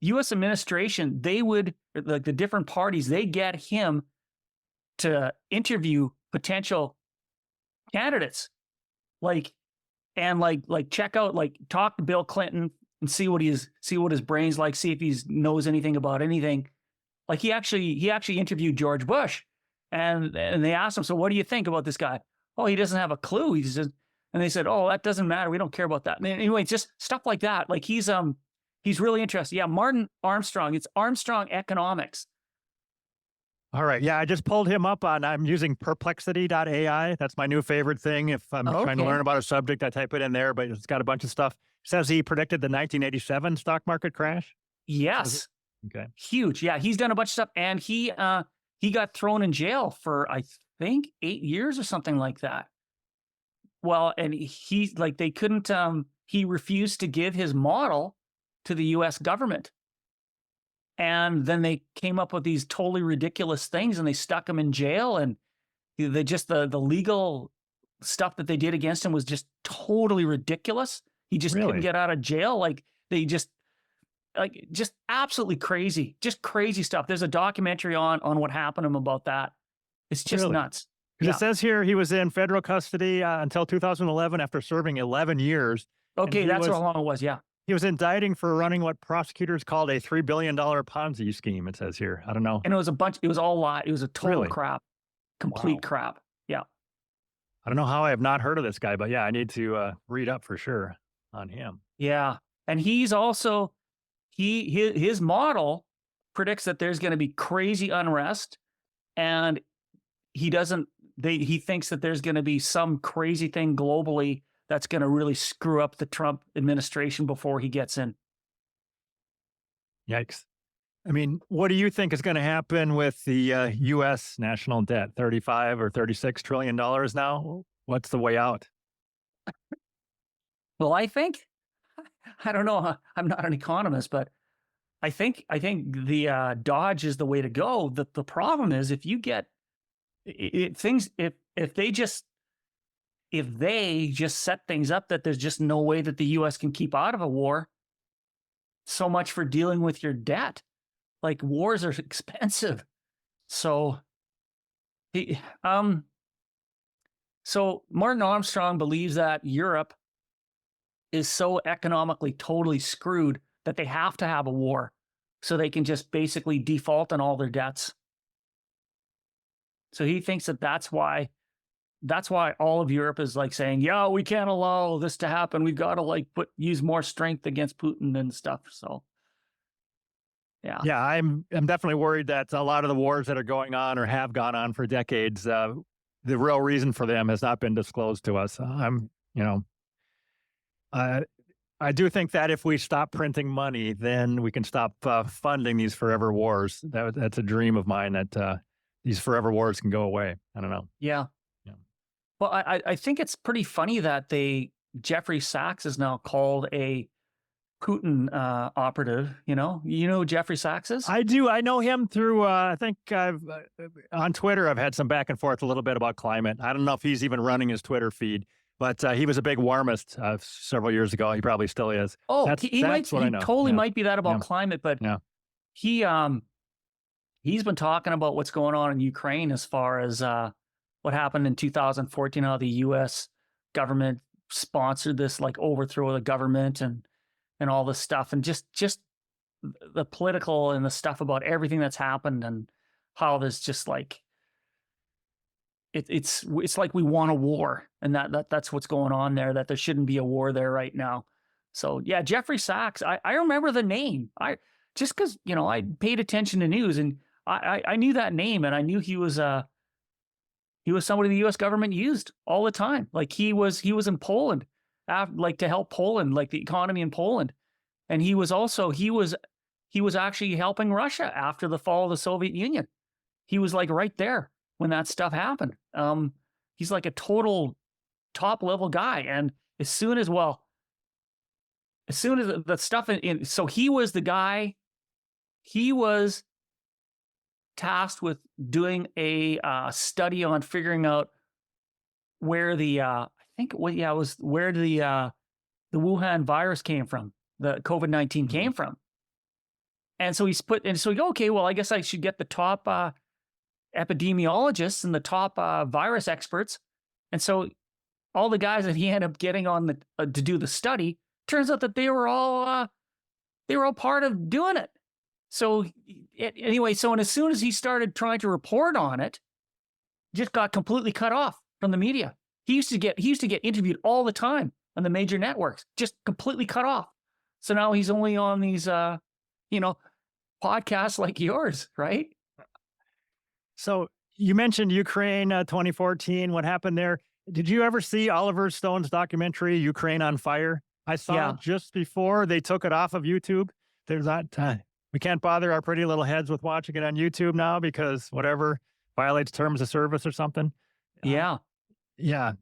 U.S. administration, the different parties, they get him to interview potential candidates, check out, talk to Bill Clinton, and see what his brain's like, see if he knows anything about anything. Like he actually interviewed George Bush, and they asked him, so what do you think about this guy? Oh, he doesn't have a clue. He's just, and they said, oh, that doesn't matter. We don't care about that. And anyway, just stuff like that. Like he's really interested. Yeah, Martin Armstrong. It's Armstrong Economics. All right. Yeah, I just pulled him up I'm using perplexity.ai. That's my new favorite thing. If I'm trying to learn about a subject, I type it in there, but it's got a bunch of stuff. It says he predicted the 1987 stock market crash. Yes. Okay. Huge. Yeah, he's done a bunch of stuff, and he got thrown in jail for, I think, 8 years or something like that. Well, and they couldn't, he refused to give his model to the US government. And then they came up with these totally ridiculous things, and they stuck him in jail, and they just, the legal stuff that they did against him was just totally ridiculous. He just couldn't get out of jail. Like they just absolutely crazy, just crazy stuff. There's a documentary on what happened to him about that. It's just nuts. It says here he was in federal custody until 2011 after serving 11 years. Okay, that's how long it was. Yeah. He was indicting for running what prosecutors called a $3 billion Ponzi scheme, it says here. I don't know. And it was all lie. It was a total crap, complete crap. Yeah. I don't know how I have not heard of this guy, but yeah, I need to read up for sure on him. Yeah. And he's also, his model predicts that there's going to be crazy unrest, and he thinks that there's going to be some crazy thing globally that's going to really screw up the Trump administration before he gets in. Yikes. I mean, what do you think is going to happen with the U.S. national debt? 35 or $36 trillion now? What's the way out? Well, I don't know. I'm not an economist, but I think the dodge is the way to go. The problem is if you get things, if they just set things up that there's just no way that the U.S. can keep out of a war. So much for dealing with your debt. Like wars are expensive. So so Martin Armstrong believes that Europe is so economically totally screwed that they have to have a war so they can just basically default on all their debts. So he thinks that that's why all of Europe is like saying, yeah, we can't allow this to happen. We've got to use more strength against Putin and stuff. So, yeah. Yeah, I'm definitely worried that a lot of the wars that are going on or have gone on for decades, the real reason for them has not been disclosed to us. I do think that if we stop printing money, then we can stop funding these forever wars. That's a dream of mine, that these forever wars can go away. I don't know. Yeah. Well, I think it's pretty funny that Jeffrey Sachs is now called a Putin operative. You know who Jeffrey Sachs is? I do. I know him through, I think on Twitter, I've had some back and forth a little bit about climate. I don't know if he's even running his Twitter feed, but he was a big warmist several years ago. He probably still is. Oh, he totally might be that about climate, but he's been talking about what's going on in Ukraine as far as what happened in 2014, how the U.S. government sponsored this overthrow of the government and all this stuff, and just the political and the stuff about everything that's happened, and how there's just it's like we want a war, and that's what's going on there, that there shouldn't be a war there right now. So yeah, Jeffrey Sachs, I remember the name. Just because I paid attention to news, and I knew that name, and I knew he was somebody the U.S. government used all the time. Like he was in Poland, to help Poland, the economy in Poland, and he was actually helping Russia after the fall of the Soviet Union. He was right there when that stuff happened. He's a total top level guy, and as soon as the stuff so he was the guy. He was tasked with doing a study on figuring out where the Wuhan virus came from, the COVID-19 came from. And so so we go, okay, well, I guess I should get the top epidemiologists and the top virus experts. And so all the guys that he ended up getting on to do the study turns out that they were all part of doing it. So anyway, so and as soon as he started trying to report on it, just got completely cut off from the media. He used to get interviewed all the time on the major networks, just completely cut off. So now he's only on these podcasts like yours, right? So you mentioned Ukraine 2014. What happened there? Did you ever see Oliver Stone's documentary, Ukraine on Fire? I saw it just before they took it off of YouTube. There's that. We can't bother our pretty little heads with watching it on YouTube now because whatever violates terms of service or something. Yeah. Yeah.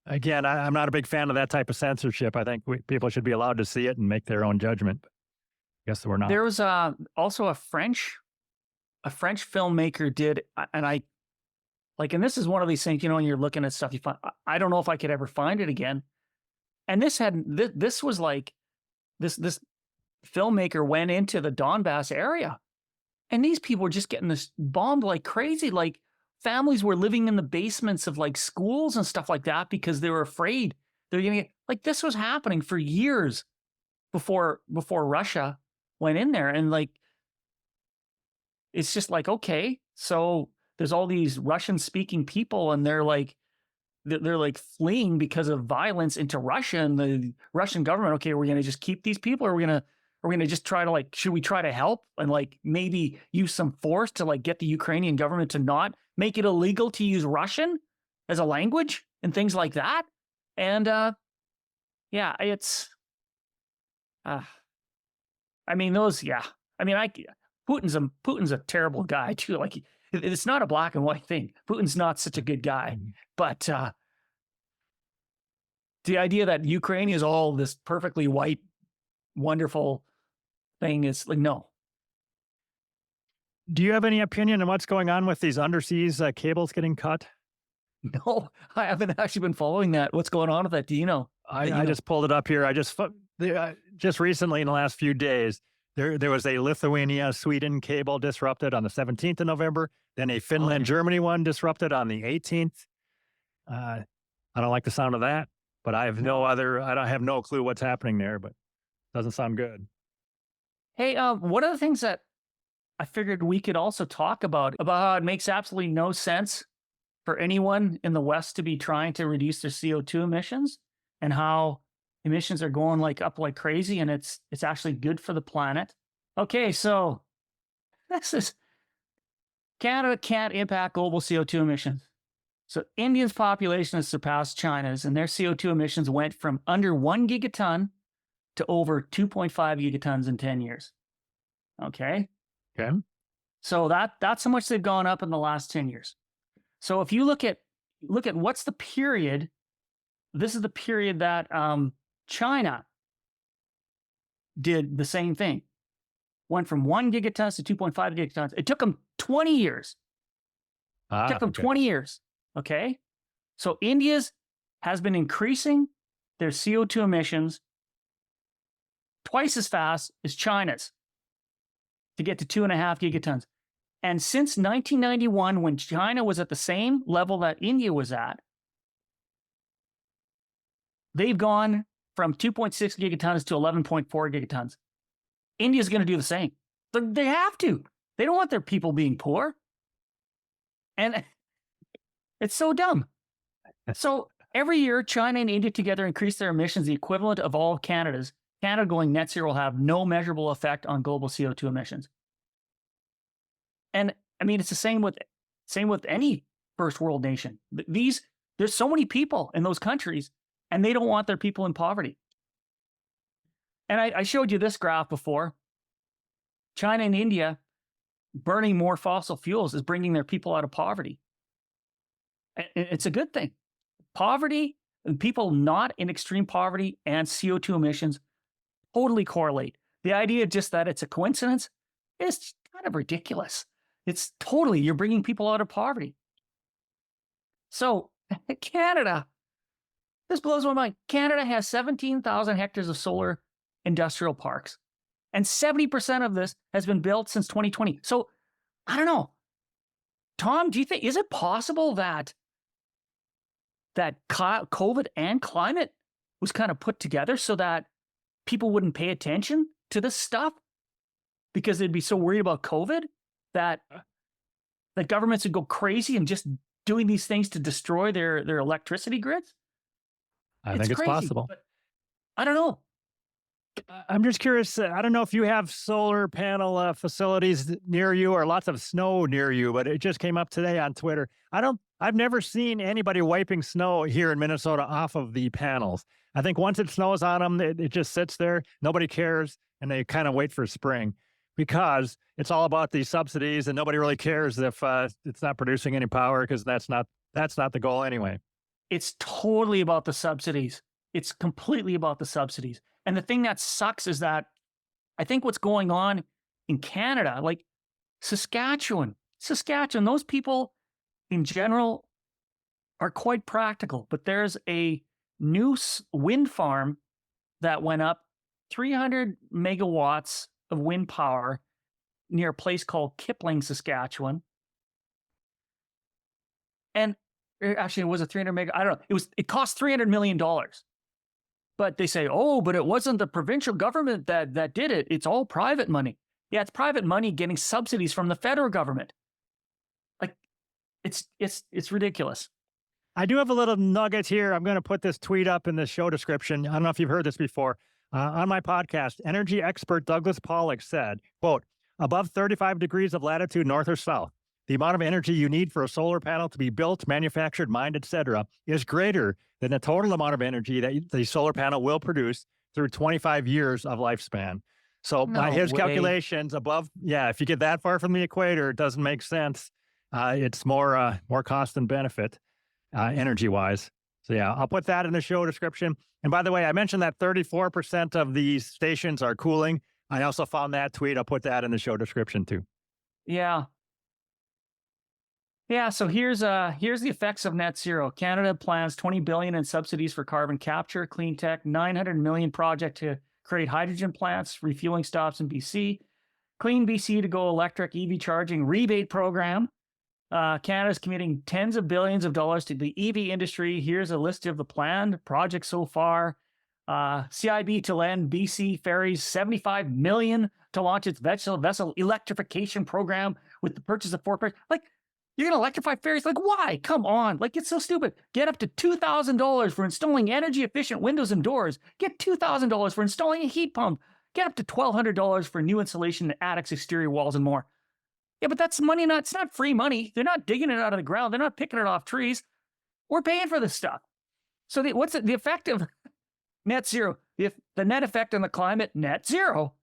Again, I'm not a big fan of that type of censorship. I think people should be allowed to see it and make their own judgment. Guess we're not. There was also a French filmmaker did, and I like, and this is one of these things, when you're looking at stuff you find, I don't know if I could ever find it again. And this was like, this filmmaker went into the Donbass area, and these people were just getting this bombed like crazy. Like families were living in the basements of like schools and stuff like that because they were afraid they're going to get, like, this was happening for years before Russia went in there. And like, it's just like, okay, so there's all these Russian speaking people and they're like fleeing because of violence into Russia, and the Russian government, okay, we're going to just keep these people, or we're going to just try to like, should we try to help and like maybe use some force to like get the Ukrainian government to not make it illegal to use Russian as a language and things like that. And yeah, it's I mean Putin's a terrible guy too. Like, it's not a black and white thing. Putin's not such a good guy, but the idea that Ukraine is all this perfectly white, wonderful thing is like, no. Do you have any opinion on what's going on with these underseas cables getting cut? No, I haven't actually been following that. What's going on with that? Do you know? I just pulled it up here. I just recently in the last few days, there was a Lithuania-Sweden cable disrupted on the 17th of November, then a Finland-Germany one disrupted on the 18th. I don't like the sound of that, but I have I have no clue what's happening there, but it doesn't sound good. Hey, one of the things that I figured we could also talk about how it makes absolutely no sense for anyone in the West to be trying to reduce their CO2 emissions, and how emissions are going up like crazy, and it's actually good for the planet. Okay, so this is Canada can't impact global CO2 emissions. So India's population has surpassed China's, and their CO2 emissions went from under 1 gigaton to over 2.5 gigatons in 10 years. Okay? Okay. So that's how much they've gone up in the last 10 years. So if you look at what's the period, this is the period that China did the same thing. Went from 1 gigatons to 2.5 gigatons. It took them 20 years. It took them 20 years. Okay? So India's has been increasing their CO2 emissions twice as fast as China's to get to 2.5 gigatons. And since 1991, when China was at the same level that India was at, they've gone from 2.6 gigatons to 11.4 gigatons. India's going to do the same. They have to. They don't want their people being poor. And it's so dumb. So every year, China and India together increase their emissions the equivalent of all of Canada's. Canada going net zero will have no measurable effect on global CO2 emissions. And I mean, it's the same with any first world nation. There's so many people in those countries, and they don't want their people in poverty. And I showed you this graph before. China and India burning more fossil fuels is bringing their people out of poverty. It's a good thing. Poverty, and people not in extreme poverty, and CO2 emissions totally correlate. The idea just that it's a coincidence is kind of ridiculous. It's totally, you're bringing people out of poverty. So Canada, this blows my mind. Canada has 17,000 hectares of solar industrial parks, and 70% of this has been built since 2020. So I don't know. Tom, do you think, is it possible that COVID and climate was kind of put together so that people wouldn't pay attention to this stuff because they'd be so worried about COVID that governments would go crazy and just doing these things to destroy their electricity grids. I think it's crazy, possible. but I don't know. I'm just curious. I don't know if you have solar panel facilities near you or lots of snow near you, but it just came up today on Twitter. I've never seen anybody wiping snow here in Minnesota off of the panels. I think once it snows on them, it just sits there. Nobody cares. And they kind of wait for spring because it's all about these subsidies and nobody really cares if it's not producing any power because that's not the goal anyway. It's totally about the subsidies. It's completely about the subsidies. And the thing that sucks is that I think what's going on in Canada, like Saskatchewan, those people in general are quite practical. But there's a new wind farm that went up, 300 megawatts of wind power near a place called Kipling, Saskatchewan. And actually, it was a 300 mega. I don't know. It cost $300 million. But they say, oh, but it wasn't the provincial government that did it. It's all private money. Yeah, it's private money getting subsidies from the federal government. Like, it's ridiculous. I do have a little nugget here. I'm going to put this tweet up in the show description. I don't know if you've heard this before. On my podcast, energy expert Douglas Pollock said, quote, above 35 degrees of latitude north or south, the amount of energy you need for a solar panel to be built, manufactured, mined, etc., is greater than the total amount of energy that the solar panel will produce through 25 years of lifespan. So by his calculations, if you get that far from the equator, it doesn't make sense. It's more cost than benefit, energy-wise. So yeah, I'll put that in the show description. And by the way, I mentioned that 34% of these stations are cooling. I also found that tweet. I'll put that in the show description too. Yeah. Yeah, so here's the effects of net zero. Canada plans $20 billion in subsidies for carbon capture, clean tech, $900 million project to create hydrogen plants, refueling stops in BC, Clean BC to go electric EV charging rebate program. Canada's committing tens of billions of dollars to the EV industry. Here's a list of the planned projects so far. CIB to lend BC Ferries $75 million to launch its vessel electrification program with the purchase of 4 ferries. Like, you're going to electrify ferries? Like, why? Come on. Like, it's so stupid. Get up to $2,000 for installing energy-efficient windows and doors. Get $2,000 for installing a heat pump. Get up to $1,200 for new insulation in attics, exterior walls, and more. Yeah, but that's money. It's not free money. They're not digging it out of the ground. They're not picking it off trees. We're paying for this stuff. So what's the effect of net zero? The net effect on the climate, net zero.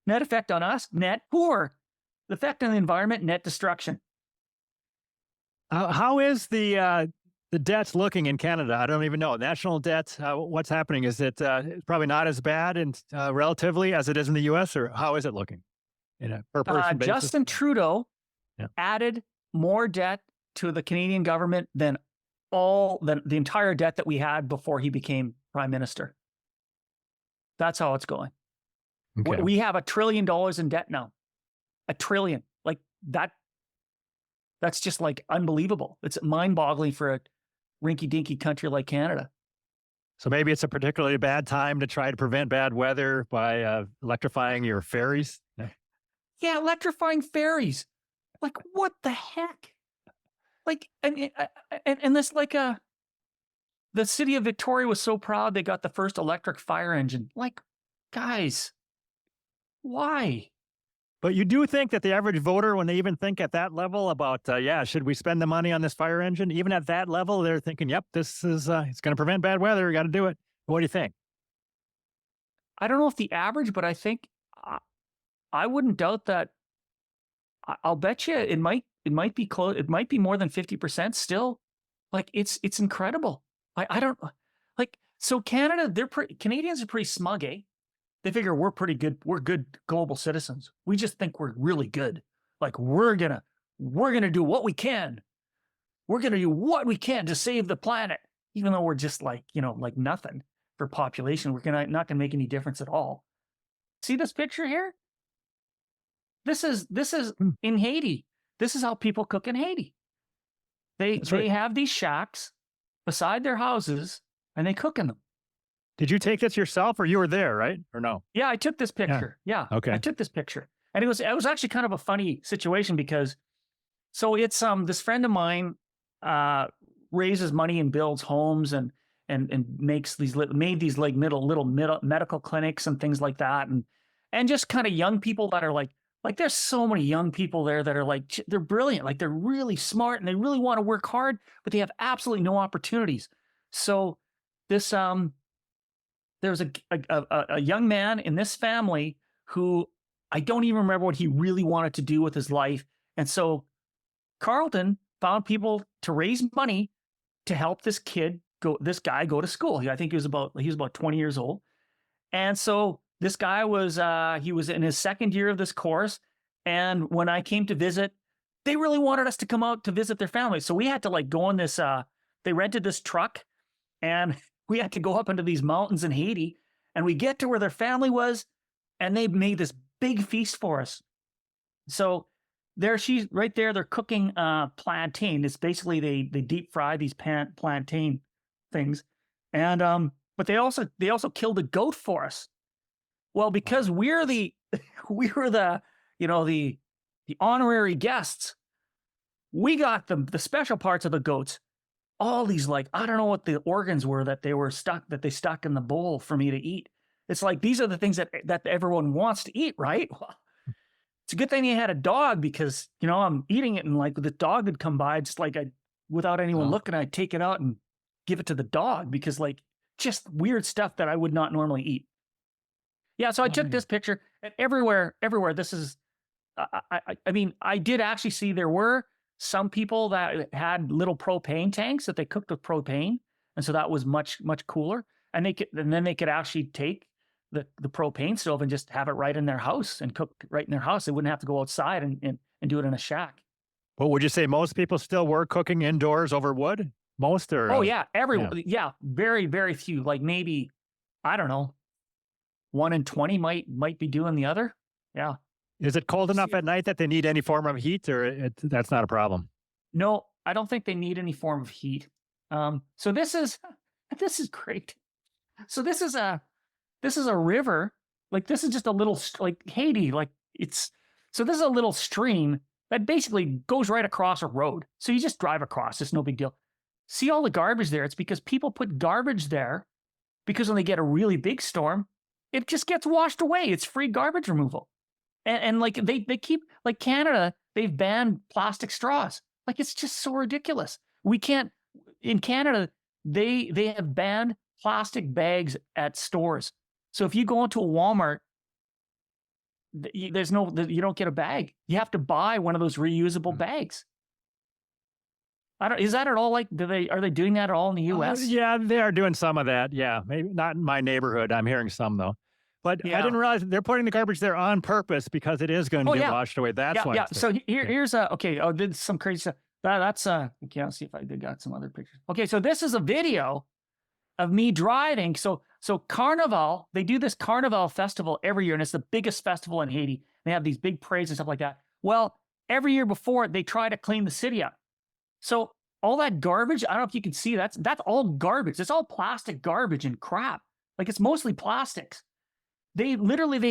Net effect on us, net poor. The effect on the environment, net destruction. How is the debts looking in Canada? I don't even know. National debt, what's happening? Is it probably not as bad and relatively as it is in the U.S., or how is it looking in a per person basis? Justin Trudeau added more debt to the Canadian government than the entire debt that we had before he became prime minister. That's how it's going. Okay. We have $1 trillion in debt now. $1 trillion. Like that. That's just like unbelievable. It's mind-boggling for a rinky-dinky country like Canada. So maybe it's a particularly bad time to try to prevent bad weather by electrifying your ferries? Yeah, electrifying ferries. Like, what the heck? Like, and this, like, the city of Victoria was so proud they got the first electric fire engine. Like, guys, why? But you do think that the average voter, when they even think at that level about, should we spend the money on this fire engine? Even at that level, they're thinking, yep, this is, it's going to prevent bad weather. We got to do it. What do you think? I don't know if the average, but I think I wouldn't doubt that. I'll bet you it might be close. It might be more than 50% still. Like, it's incredible. I don't like, so Canada, Canadians are pretty smug, eh? They figure we're pretty good. We're good global citizens. We just think we're really good. Like, we're gonna do what we can. We're gonna do what we can to save the planet, even though we're just like nothing for population. We're not gonna make any difference at all. See this picture here? This is in Haiti. This is how people cook in Haiti. They have these shacks beside their houses and they cook in them. Did you take this yourself, or you were there, right? Or no? Yeah, I took this picture. Yeah, I Okay. took this picture, and it was actually kind of a funny situation because so it's this friend of mine uh raises money and builds homes and makes made these like middle medical clinics and things like that, and just kind of young people that are like there's so many young people there that are like they're brilliant, like they're really smart and they really want to work hard, but they have absolutely no opportunities. So this there's a young man in this family who I don't even remember what he really wanted to do with his life. And so Carlton found people to raise money to help this guy go to school. I think he was about 20 years old. And so this guy was he was in his second year of this course. And when I came to visit, they really wanted us to come out to visit their family. So we had to like go on this they rented this truck and we had to go up into these mountains in Haiti, and we get to where their family was, and they made this big feast for us. So there she's right there. They're cooking plantain. It's basically they deep fry these plantain things, and but they also killed a goat for us. Well, because we're the we were the the honorary guests, we got the special parts of the goats. All these like I don't know what the organs were that they stuck in the bowl for me to eat. It's like these are the things that everyone wants to eat, right? Well, it's a good thing you had a dog because I'm eating it and like the dog would come by just like I without anyone looking, I'd take it out and give it to the dog because like just weird stuff that I would not normally eat. Yeah, so I took this picture and everywhere. This is I mean, I did actually see there were some people that had little propane tanks that they cooked with propane, and so that was much cooler. And then they could actually take the propane stove and just have it right in their house and cook right in their house. They wouldn't have to go outside and do it in a shack. Well, would you say most people still were cooking indoors over wood? Most or Oh yeah, everyone. Yeah, very few. Like maybe I don't know, 1 in 20 might be doing the other. Yeah. is it cold enough at night that they need any form of heat, or that's not a problem? No, I don't think they need any form of heat. So this is this is great. So this is a river. Like this is just a little like Haiti. Like it's so this is a little stream that basically goes right across a road. So you just drive across. It's no big deal. See all the garbage there? It's because people put garbage there because when they get a really big storm, it just gets washed away. It's free garbage removal. And like they keep like Canada, they've banned plastic straws. Like it's just so ridiculous. We can't in Canada, they have banned plastic bags at stores. So if you go into a Walmart, there's no you don't get a bag. You have to buy one of those reusable bags. Is that at all like are they doing that at all in the US? Yeah, they are doing some of that. Yeah, maybe not in my neighborhood. I'm hearing some though. But I didn't realize they're putting the garbage there on purpose because it is going to get washed away. That's why. Yeah. So here's okay. Oh, did some crazy stuff. That's okay. I'll see if I got some other pictures. Okay, so this is a video of me driving. So Carnival, they do this Carnival festival every year, and it's the biggest festival in Haiti. They have these big parades and stuff like that. Well, every year before they try to clean the city up. So all that garbage, I don't know if you can see that's all garbage. It's all plastic garbage and crap. Like it's mostly plastics. They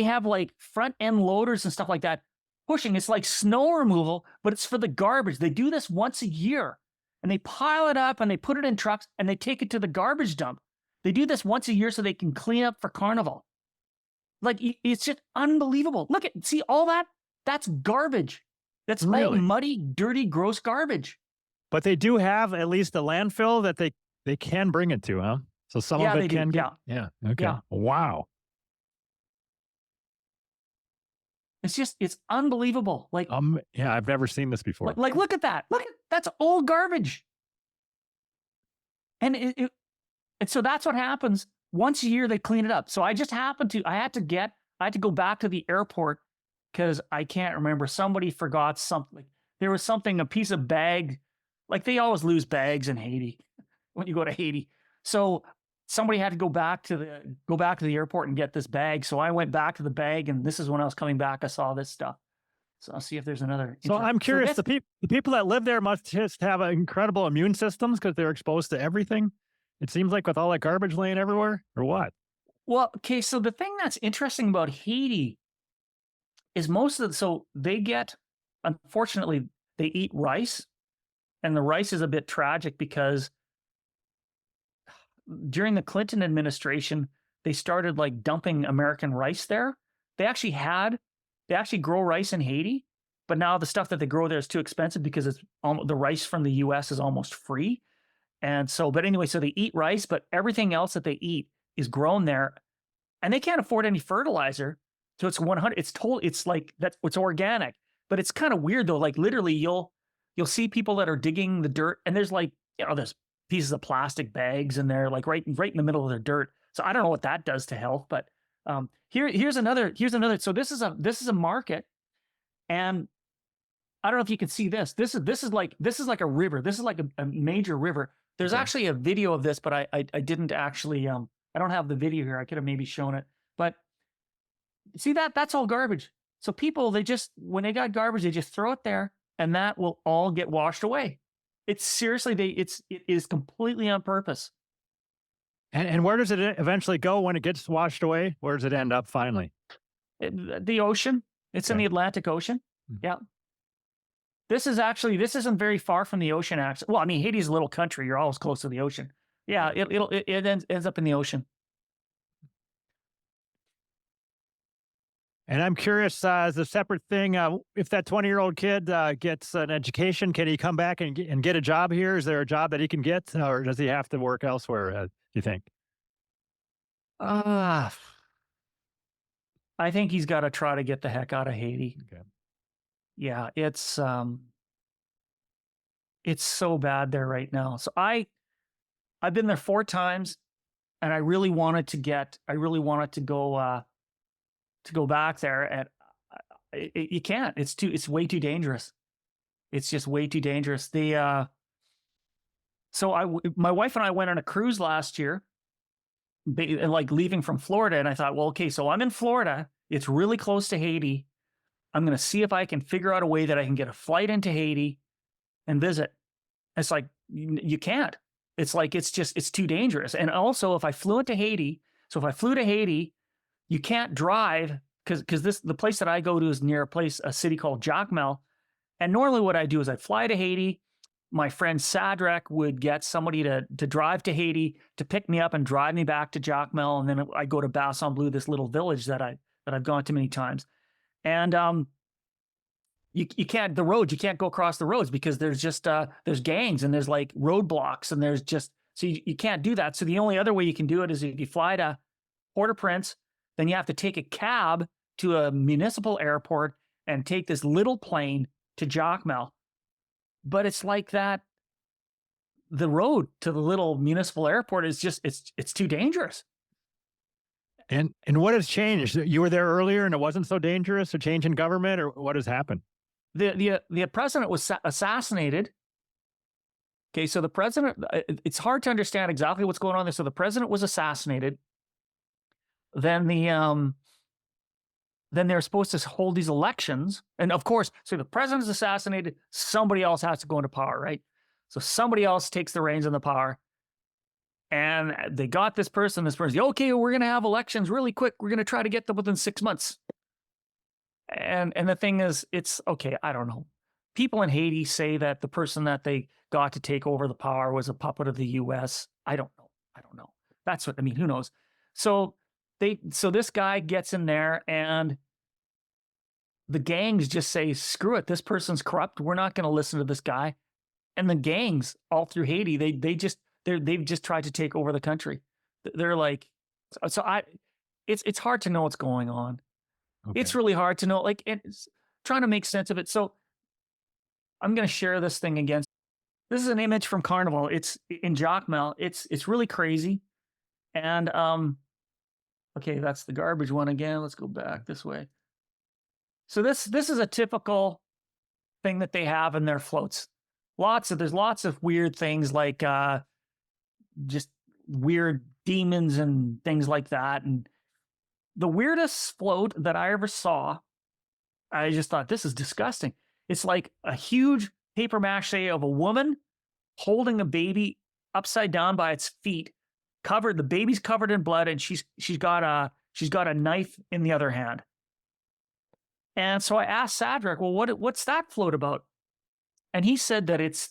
have like front end loaders and stuff like that pushing. It's like snow removal, but it's for the garbage. They do this once a year and they pile it up and they put it in trucks and they take it to the garbage dump. They do this once a year so they can clean up for Carnival. Like it's just unbelievable. See all that? That's garbage. That's all muddy, dirty, gross garbage. But they do have at least a landfill that they can bring it to, huh? So some of it can get. Yeah. Okay. Yeah. Wow. It's unbelievable. Like, yeah, I've never seen this before. Like look at that. That's all garbage. And and so that's what happens. Once a year, they clean it up. So I had to go back to the airport because I can't remember. Somebody forgot something. There was something, a piece of bag. Like they always lose bags in Haiti when you go to Haiti. So somebody had to go back to the airport and get this bag. So I went back to the bag, and this is when I was coming back. I saw this stuff. So I'll see if there's another. So I'm curious. The people that live there must just have incredible immune systems because they're exposed to everything. It seems like with all that garbage laying everywhere, or what? Well, okay, so the thing that's interesting about Haiti is so they get, unfortunately, they eat rice, and the rice is a bit tragic because during the Clinton administration, they started like dumping American rice there. They actually had they actually grow rice in Haiti, but now the stuff that they grow there is too expensive because the rice from the US is almost free. And so, but anyway, so they eat rice, but everything else that they eat is grown there, and they can't afford any fertilizer. So it's 100, it's like that, it's organic, but it's kind of weird though. Like literally you'll see people that are digging the dirt, and there's like, there's pieces of plastic bags in there, like right in the middle of their dirt. So I don't know what that does to health, but here's another. So this is a market, and I don't know if you can see this. This is like a river. This is like a major river. There's Okay. actually a video of this, but I didn't actually I don't have the video here. I could have maybe shown it, but see that's all garbage. So people, they just, when they got garbage, they just throw it there, and that will all get washed away. It's seriously, it is completely on purpose. And where does it eventually go when it gets washed away? Where does it end up finally? The ocean. It's in Okay. the Atlantic Ocean. Mhm. Yeah. This isn't very far from the ocean. Actually, well, I mean, Haiti's a little country. You're always close to the ocean. Yeah, it ends up in the ocean. And I'm curious, as a separate thing, if that 20-year-old kid gets an education, can he come back and get a job here? Is there a job that he can get, or does he have to work elsewhere? Do you think? Ah, I think he's got to try to get the heck out of Haiti. Okay. Yeah, it's so bad there right now. So I've been there 4 times, and I really wanted to go back there, and you can't. It's way too dangerous. It's just way too dangerous. My wife and I went on a cruise last year, and like leaving from Florida, and I thought, well, okay, so I'm in Florida. It's really close to Haiti. I'm going to see if I can figure out a way that I can get a flight into Haiti and visit. It's like you can't. It's like it's too dangerous. And also, if I flew to Haiti, you can't drive because the place that I go to is near a city called Jacmel. And normally what I do is I fly to Haiti. My friend Sadrek would get somebody to drive to Haiti to pick me up and drive me back to Jacmel. And then I go to Basson Bleu, this little village that I've gone to many times. And you can't you can't go across the roads because there's just there's gangs, and there's like roadblocks, and there's just, so you can't do that. So the only other way you can do it is if you fly to Port-au-Prince, then you have to take a cab to a municipal airport and take this little plane to Jacmel. But it's like that. The road to the little municipal airport is just, it's too dangerous. And what has changed? You were there earlier, and it wasn't so dangerous. A change in government, or what has happened? The president was assassinated. Okay, so the president, it's hard to understand exactly what's going on there. So the president was assassinated. Then then they're supposed to hold these elections. And of course, so the president's assassinated, somebody else has to go into power, right? So somebody else takes the reins on the power. And they got this person, okay, we're going to have elections really quick. We're going to try to get them within 6 months. And the thing is, it's okay. I don't know. People in Haiti say that the person that they got to take over the power was a puppet of the US. I don't know. That's what I mean. Who knows? So this guy gets in there, and the gangs just say, screw it. This person's corrupt. We're not going to listen to this guy. And the gangs all through Haiti, they've just tried to take over the country. They're like, it's hard to know what's going on. Okay. It's really hard to know, like, it's trying to make sense of it. So I'm going to share this thing again. This is an image from Carnival. It's in Jacmel. It's really crazy. And, okay, that's the garbage one again. Let's go back this way. So this is a typical thing that they have in their floats. There's lots of weird things, like, just weird demons and things like that. And the weirdest float that I ever saw, I just thought, this is disgusting. It's like a huge paper mache of a woman holding a baby upside down by its feet, covered. The baby's covered in blood, and she's got a knife in the other hand. And so I asked Sadrach, well, what's that float about? And he said that it's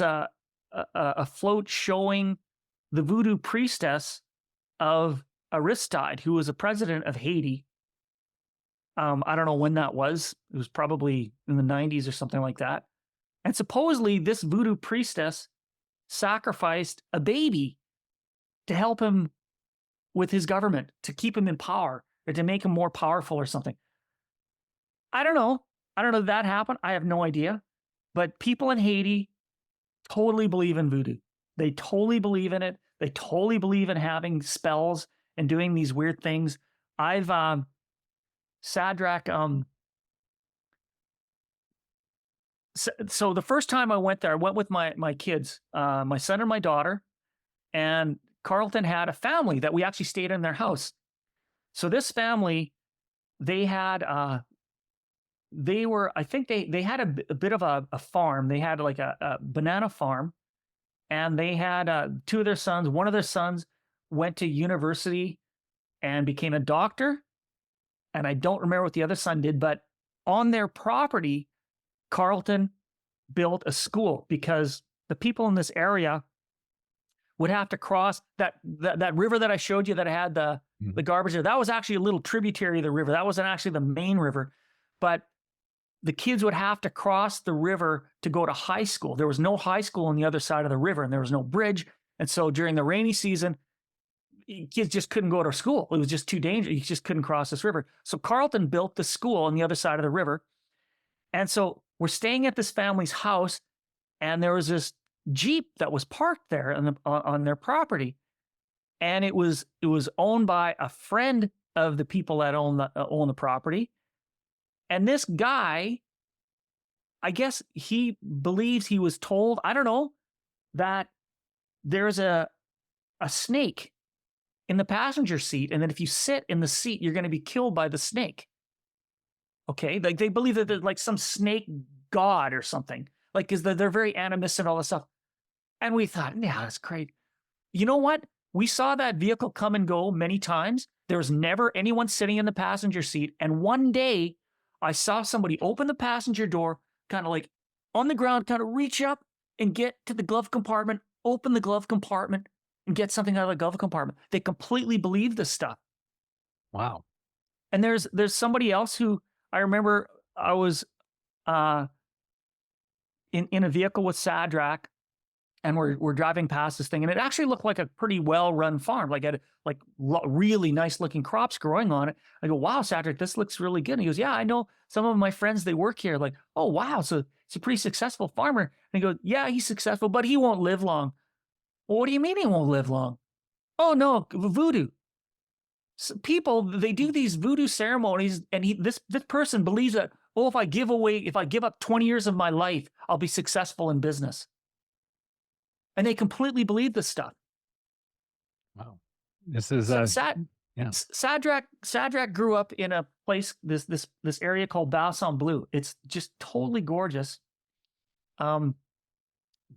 a float showing the voodoo priestess of Aristide, who was a president of Haiti. I don't know when that was. It was probably in the 90s or something like that. And supposedly this voodoo priestess sacrificed a baby to help him with his government, to keep him in power, or to make him more powerful or something. I don't know. I don't know if that happened. I have no idea. But people in Haiti totally believe in voodoo. They totally believe in it. They totally believe in having spells and doing these weird things. I've Sadrach, so the first time I went there, I went with my kids, my son and my daughter, and Carlton had a family that we actually stayed in their house. So this family, they had, I think they had a bit of a farm. They had like a banana farm, and they had two of their sons. One of their sons went to university and became a doctor. And I don't remember what the other son did, but on their property, Carlton built a school because the people in this area would have to cross that river that I showed you that had the garbage there. That was actually a little tributary of the river. That wasn't actually the main river, but the kids would have to cross the river to go to high school. There was no high school on the other side of the river, and there was no bridge. And so during the rainy season, kids just couldn't go to school. It was just too dangerous. You just couldn't cross this river. So Carlton built the school on the other side of the river. And so we're staying at this family's house, and there was this Jeep that was parked there on their property. And it was owned by a friend of the people that own the property. And this guy, I guess he believes he was told, I don't know, that there's a snake in the passenger seat, and that if you sit in the seat, you're going to be killed by the snake. Okay, like they believe that there's like some snake god or something, like because they're very animist and all this stuff. And we thought, yeah, that's great. You know what? We saw that vehicle come and go many times. There was never anyone sitting in the passenger seat. And one day, I saw somebody open the passenger door, kind of like on the ground, kind of reach up and get to the glove compartment, open the glove compartment, and get something out of the glove compartment. They completely believe this stuff. Wow. And there's somebody else who I remember I was in a vehicle with Sadrach, and we're driving past this thing, and it actually looked like a pretty well-run farm, like had really nice looking crops growing on it. I go, wow, Sadrach, this looks really good. And he goes, yeah, I know some of my friends, they work here. Like, oh, wow, so it's a pretty successful farmer. And he goes, yeah, he's successful, but he won't live long. Well, what do you mean he won't live long? Oh, no, voodoo. So people, they do these voodoo ceremonies, and this person believes that, oh, if I give up 20 years of my life, I'll be successful in business. And they completely believe this stuff. Wow. This is Sadrach grew up in a place, this area called Bassin Bleu. It's just totally gorgeous.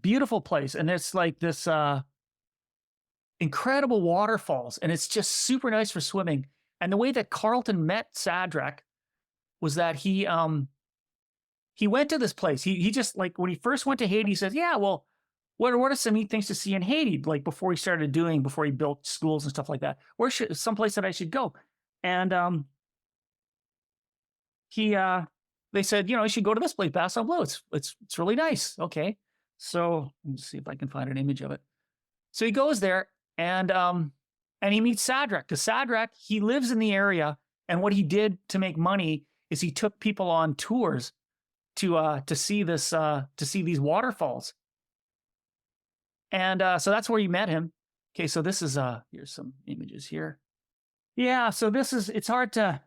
Beautiful place. And there's like this incredible waterfalls, and it's just super nice for swimming. And the way that Carlton met Sadrach was that he went to this place. He just, like, when he first went to Haiti, he says, yeah, well, what are some neat things to see in Haiti? Like before he built schools and stuff like that. Where should someplace that I should go? And they said, you should go to this place, Bassin Bleu. It's really nice. Okay. So let's see if I can find an image of it. So he goes there, and he meets Sadrach, because Sadrach, he lives in the area, and what he did to make money is he took people on tours to see these waterfalls. And so that's where he met him. Okay, so this is here's some images here. Yeah, so it's hard to,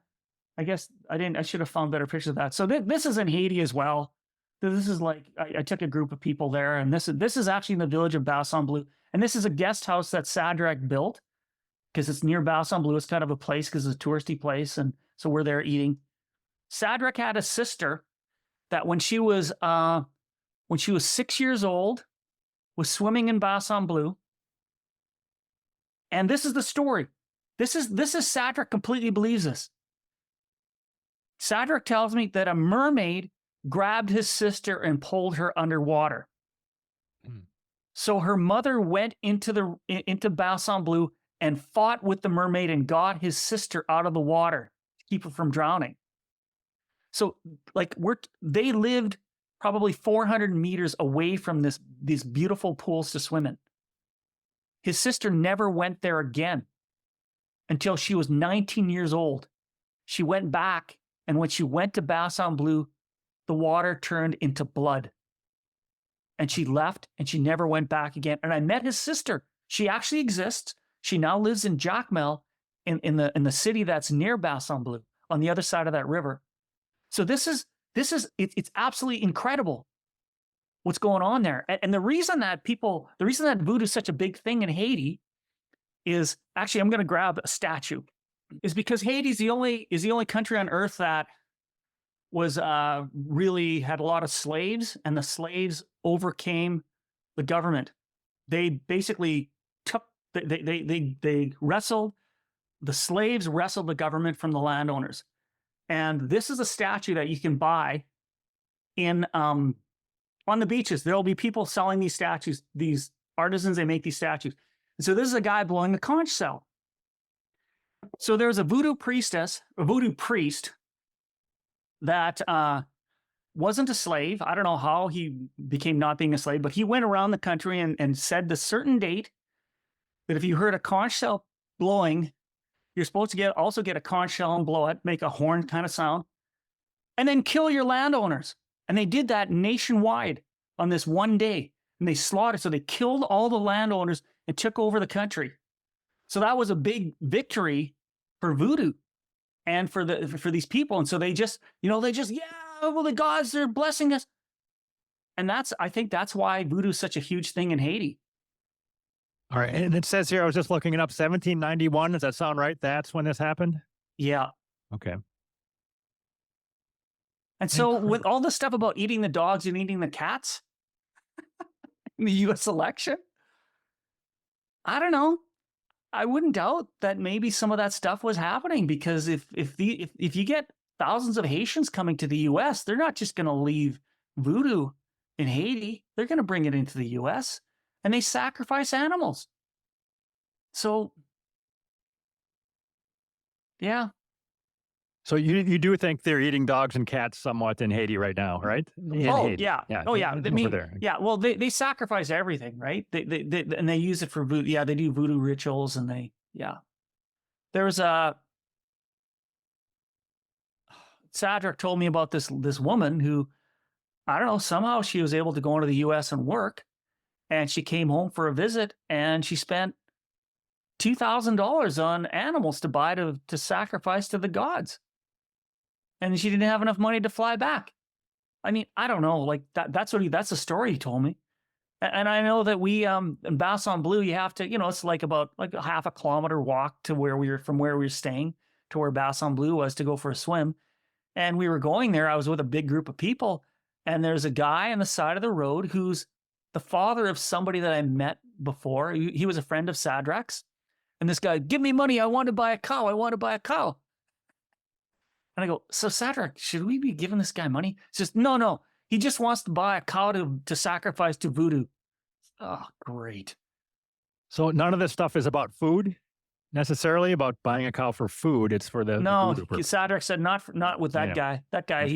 I guess I should have found better pictures of that. So this is in Haiti as well. This is like, I took a group of people there, and this is actually in the village of Bassin Bleu. And this is a guest house that Sadrach built because it's near Bassin Bleu. It's kind of a place because it's a touristy place. And so we're there eating. Sadrach had a sister that when she was 6 years old, was swimming in Bassin Bleu. And this is the story. This is Sadrak completely believes this. Sadrak tells me that a mermaid grabbed his sister and pulled her underwater. So her mother went into Bassin Bleu and fought with the mermaid and got his sister out of the water to keep her from drowning. So like they lived probably 400 meters away from these beautiful pools to swim in. His sister never went there again until she was 19 years old. She went back, and when she went to Bassin Bleu, the water turned into blood. And she left, and she never went back again. And I met his sister. She actually exists. She now lives in Jacmel, in the city that's near Bassin Bleu, on the other side of that river. So it's absolutely incredible what's going on there. And the reason that voodoo is such a big thing in Haiti is actually, I'm going to grab a statue, is because Haiti is the only country on earth that was really had a lot of slaves, and the slaves overcame the government. They basically they wrestled, the slaves wrestled the government from the landowners. And this is a statue that you can buy in on the beaches. There'll be people selling these statues, these artisans, they make these statues. And so this is a guy blowing the conch shell. So there's a voodoo priest that wasn't a slave. I don't know how he became not being a slave, but he went around the country and said the certain date that if you heard a conch shell blowing, you're supposed to also get a conch shell and blow it, make a horn kind of sound, and then kill your landowners. And they did that nationwide on this one day. And they slaughtered, so they killed all the landowners and took over the country. So that was a big victory for voodoo and for these people. And so they just, well, the gods are blessing us. And I think that's why voodoo is such a huge thing in Haiti. All right. And it says here, I was just looking it up, 1791. Does that sound right? That's when this happened? Yeah. Okay. And so with all the stuff about eating the dogs and eating the cats in the U.S. election, I don't know. I wouldn't doubt that maybe some of that stuff was happening, because if you get thousands of Haitians coming to the U.S., they're not just going to leave voodoo in Haiti. They're going to bring it into the U.S., and they sacrifice animals. So, yeah. So you do think they're eating dogs and cats somewhat in Haiti right now, right? Haiti. Yeah. Oh, yeah. I mean, yeah. Well, they sacrifice everything, right? They use it for voodoo. Yeah, they do voodoo rituals, and There was Sadrak told me about this woman who, I don't know, somehow she was able to go into the U.S. and work, and she came home for a visit, and she spent $2,000 on animals to buy to sacrifice to the gods. And she didn't have enough money to fly back. I mean, I don't know, like that's the story he told me. And I know that we, in Bassin Bleu, you have to, it's like about a half a kilometer walk to from where we were staying to where Bassin Bleu was to go for a swim. And we were going there. I was with a big group of people, and there's a guy on the side of the road who's the father of somebody that I met before. He was a friend of Sadrak's. And this guy, give me money. I want to buy a cow. I want to buy a cow. And I go, so Sadrak, should we be giving this guy money? He says, no. He just wants to buy a cow to sacrifice to voodoo. Oh, great. So none of this stuff is about food necessarily, about buying a cow for food. It's for the voodoo purpose. Sadrak said not with that guy. That guy, okay.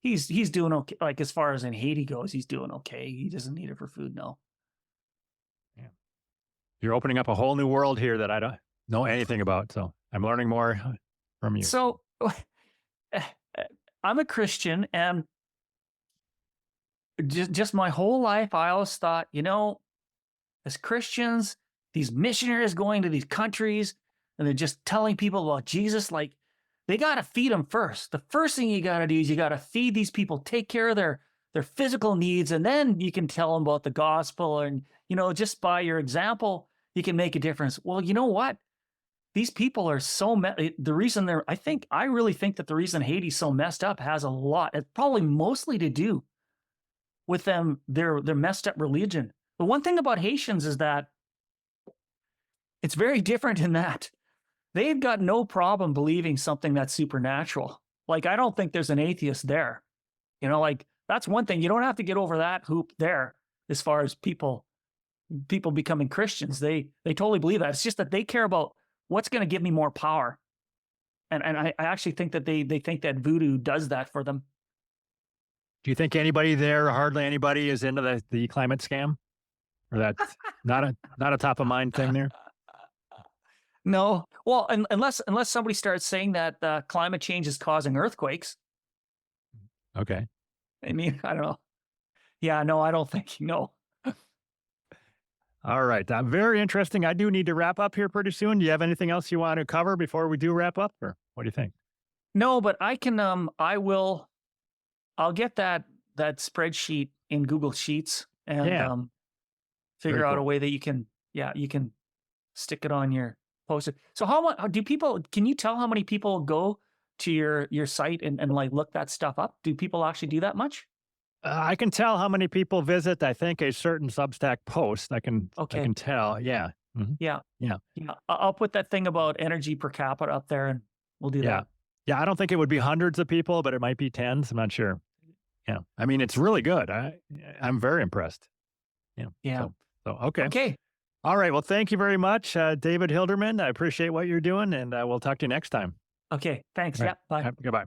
He's doing okay. Like as far as in Haiti goes, he's doing okay. He doesn't need it for food, no. Yeah. You're opening up a whole new world here that I don't know anything about. So I'm learning more from you. So I'm a Christian, and just my whole life, I always thought, as Christians, these missionaries going to these countries, and they're just telling people about Jesus, like they got to feed them first. The first thing you got to do is you got to feed these people, take care of their physical needs, and then you can tell them about the gospel. And, just by your example, you can make a difference. Well, you know what? These people are so the reason I really think that the reason Haiti's so messed up has a lot, it's probably mostly to do with them, their messed up religion. The one thing about Haitians is that it's very different in that they've got no problem believing something that's supernatural. Like, I don't think there's an atheist there. You know, like, that's one thing. You don't have to get over that hoop there as far as people becoming Christians. They totally believe that. It's just that they care about what's going to give me more power. And I actually think that they think that voodoo does that for them. Do you think anybody there, hardly anybody, is into the climate scam? Or that's not a top of mind thing there? No. Well, unless somebody starts saying that climate change is causing earthquakes. Okay. I mean, I don't know. Yeah, no, I don't think. No. All right. Very interesting. I do need to wrap up here pretty soon. Do you have anything else you want to cover before we do wrap up, or what do you think? No, but I can. I'll get that spreadsheet in Google Sheets and Yeah. figure Very out a cool. way that you can stick it on your post-it. So how much do people? Can you tell how many people go to your site and like look that stuff up? Do people actually do that much? I can tell how many people visit, I think, a certain Substack post. I can tell. Yeah. Mhm. Yeah. Yeah. Yeah. I'll put that thing about energy per capita up there, and we'll do Yeah. that. Yeah. I don't think it would be hundreds of people, but it might be tens. I'm not sure. Yeah. I mean, it's really good. I'm very impressed. Yeah. Yeah. So okay. Okay. All right. Well, thank you very much, David Hilderman. I appreciate what you're doing, and we'll talk to you next time. Okay. Thanks. All Yeah. right. Bye. Goodbye.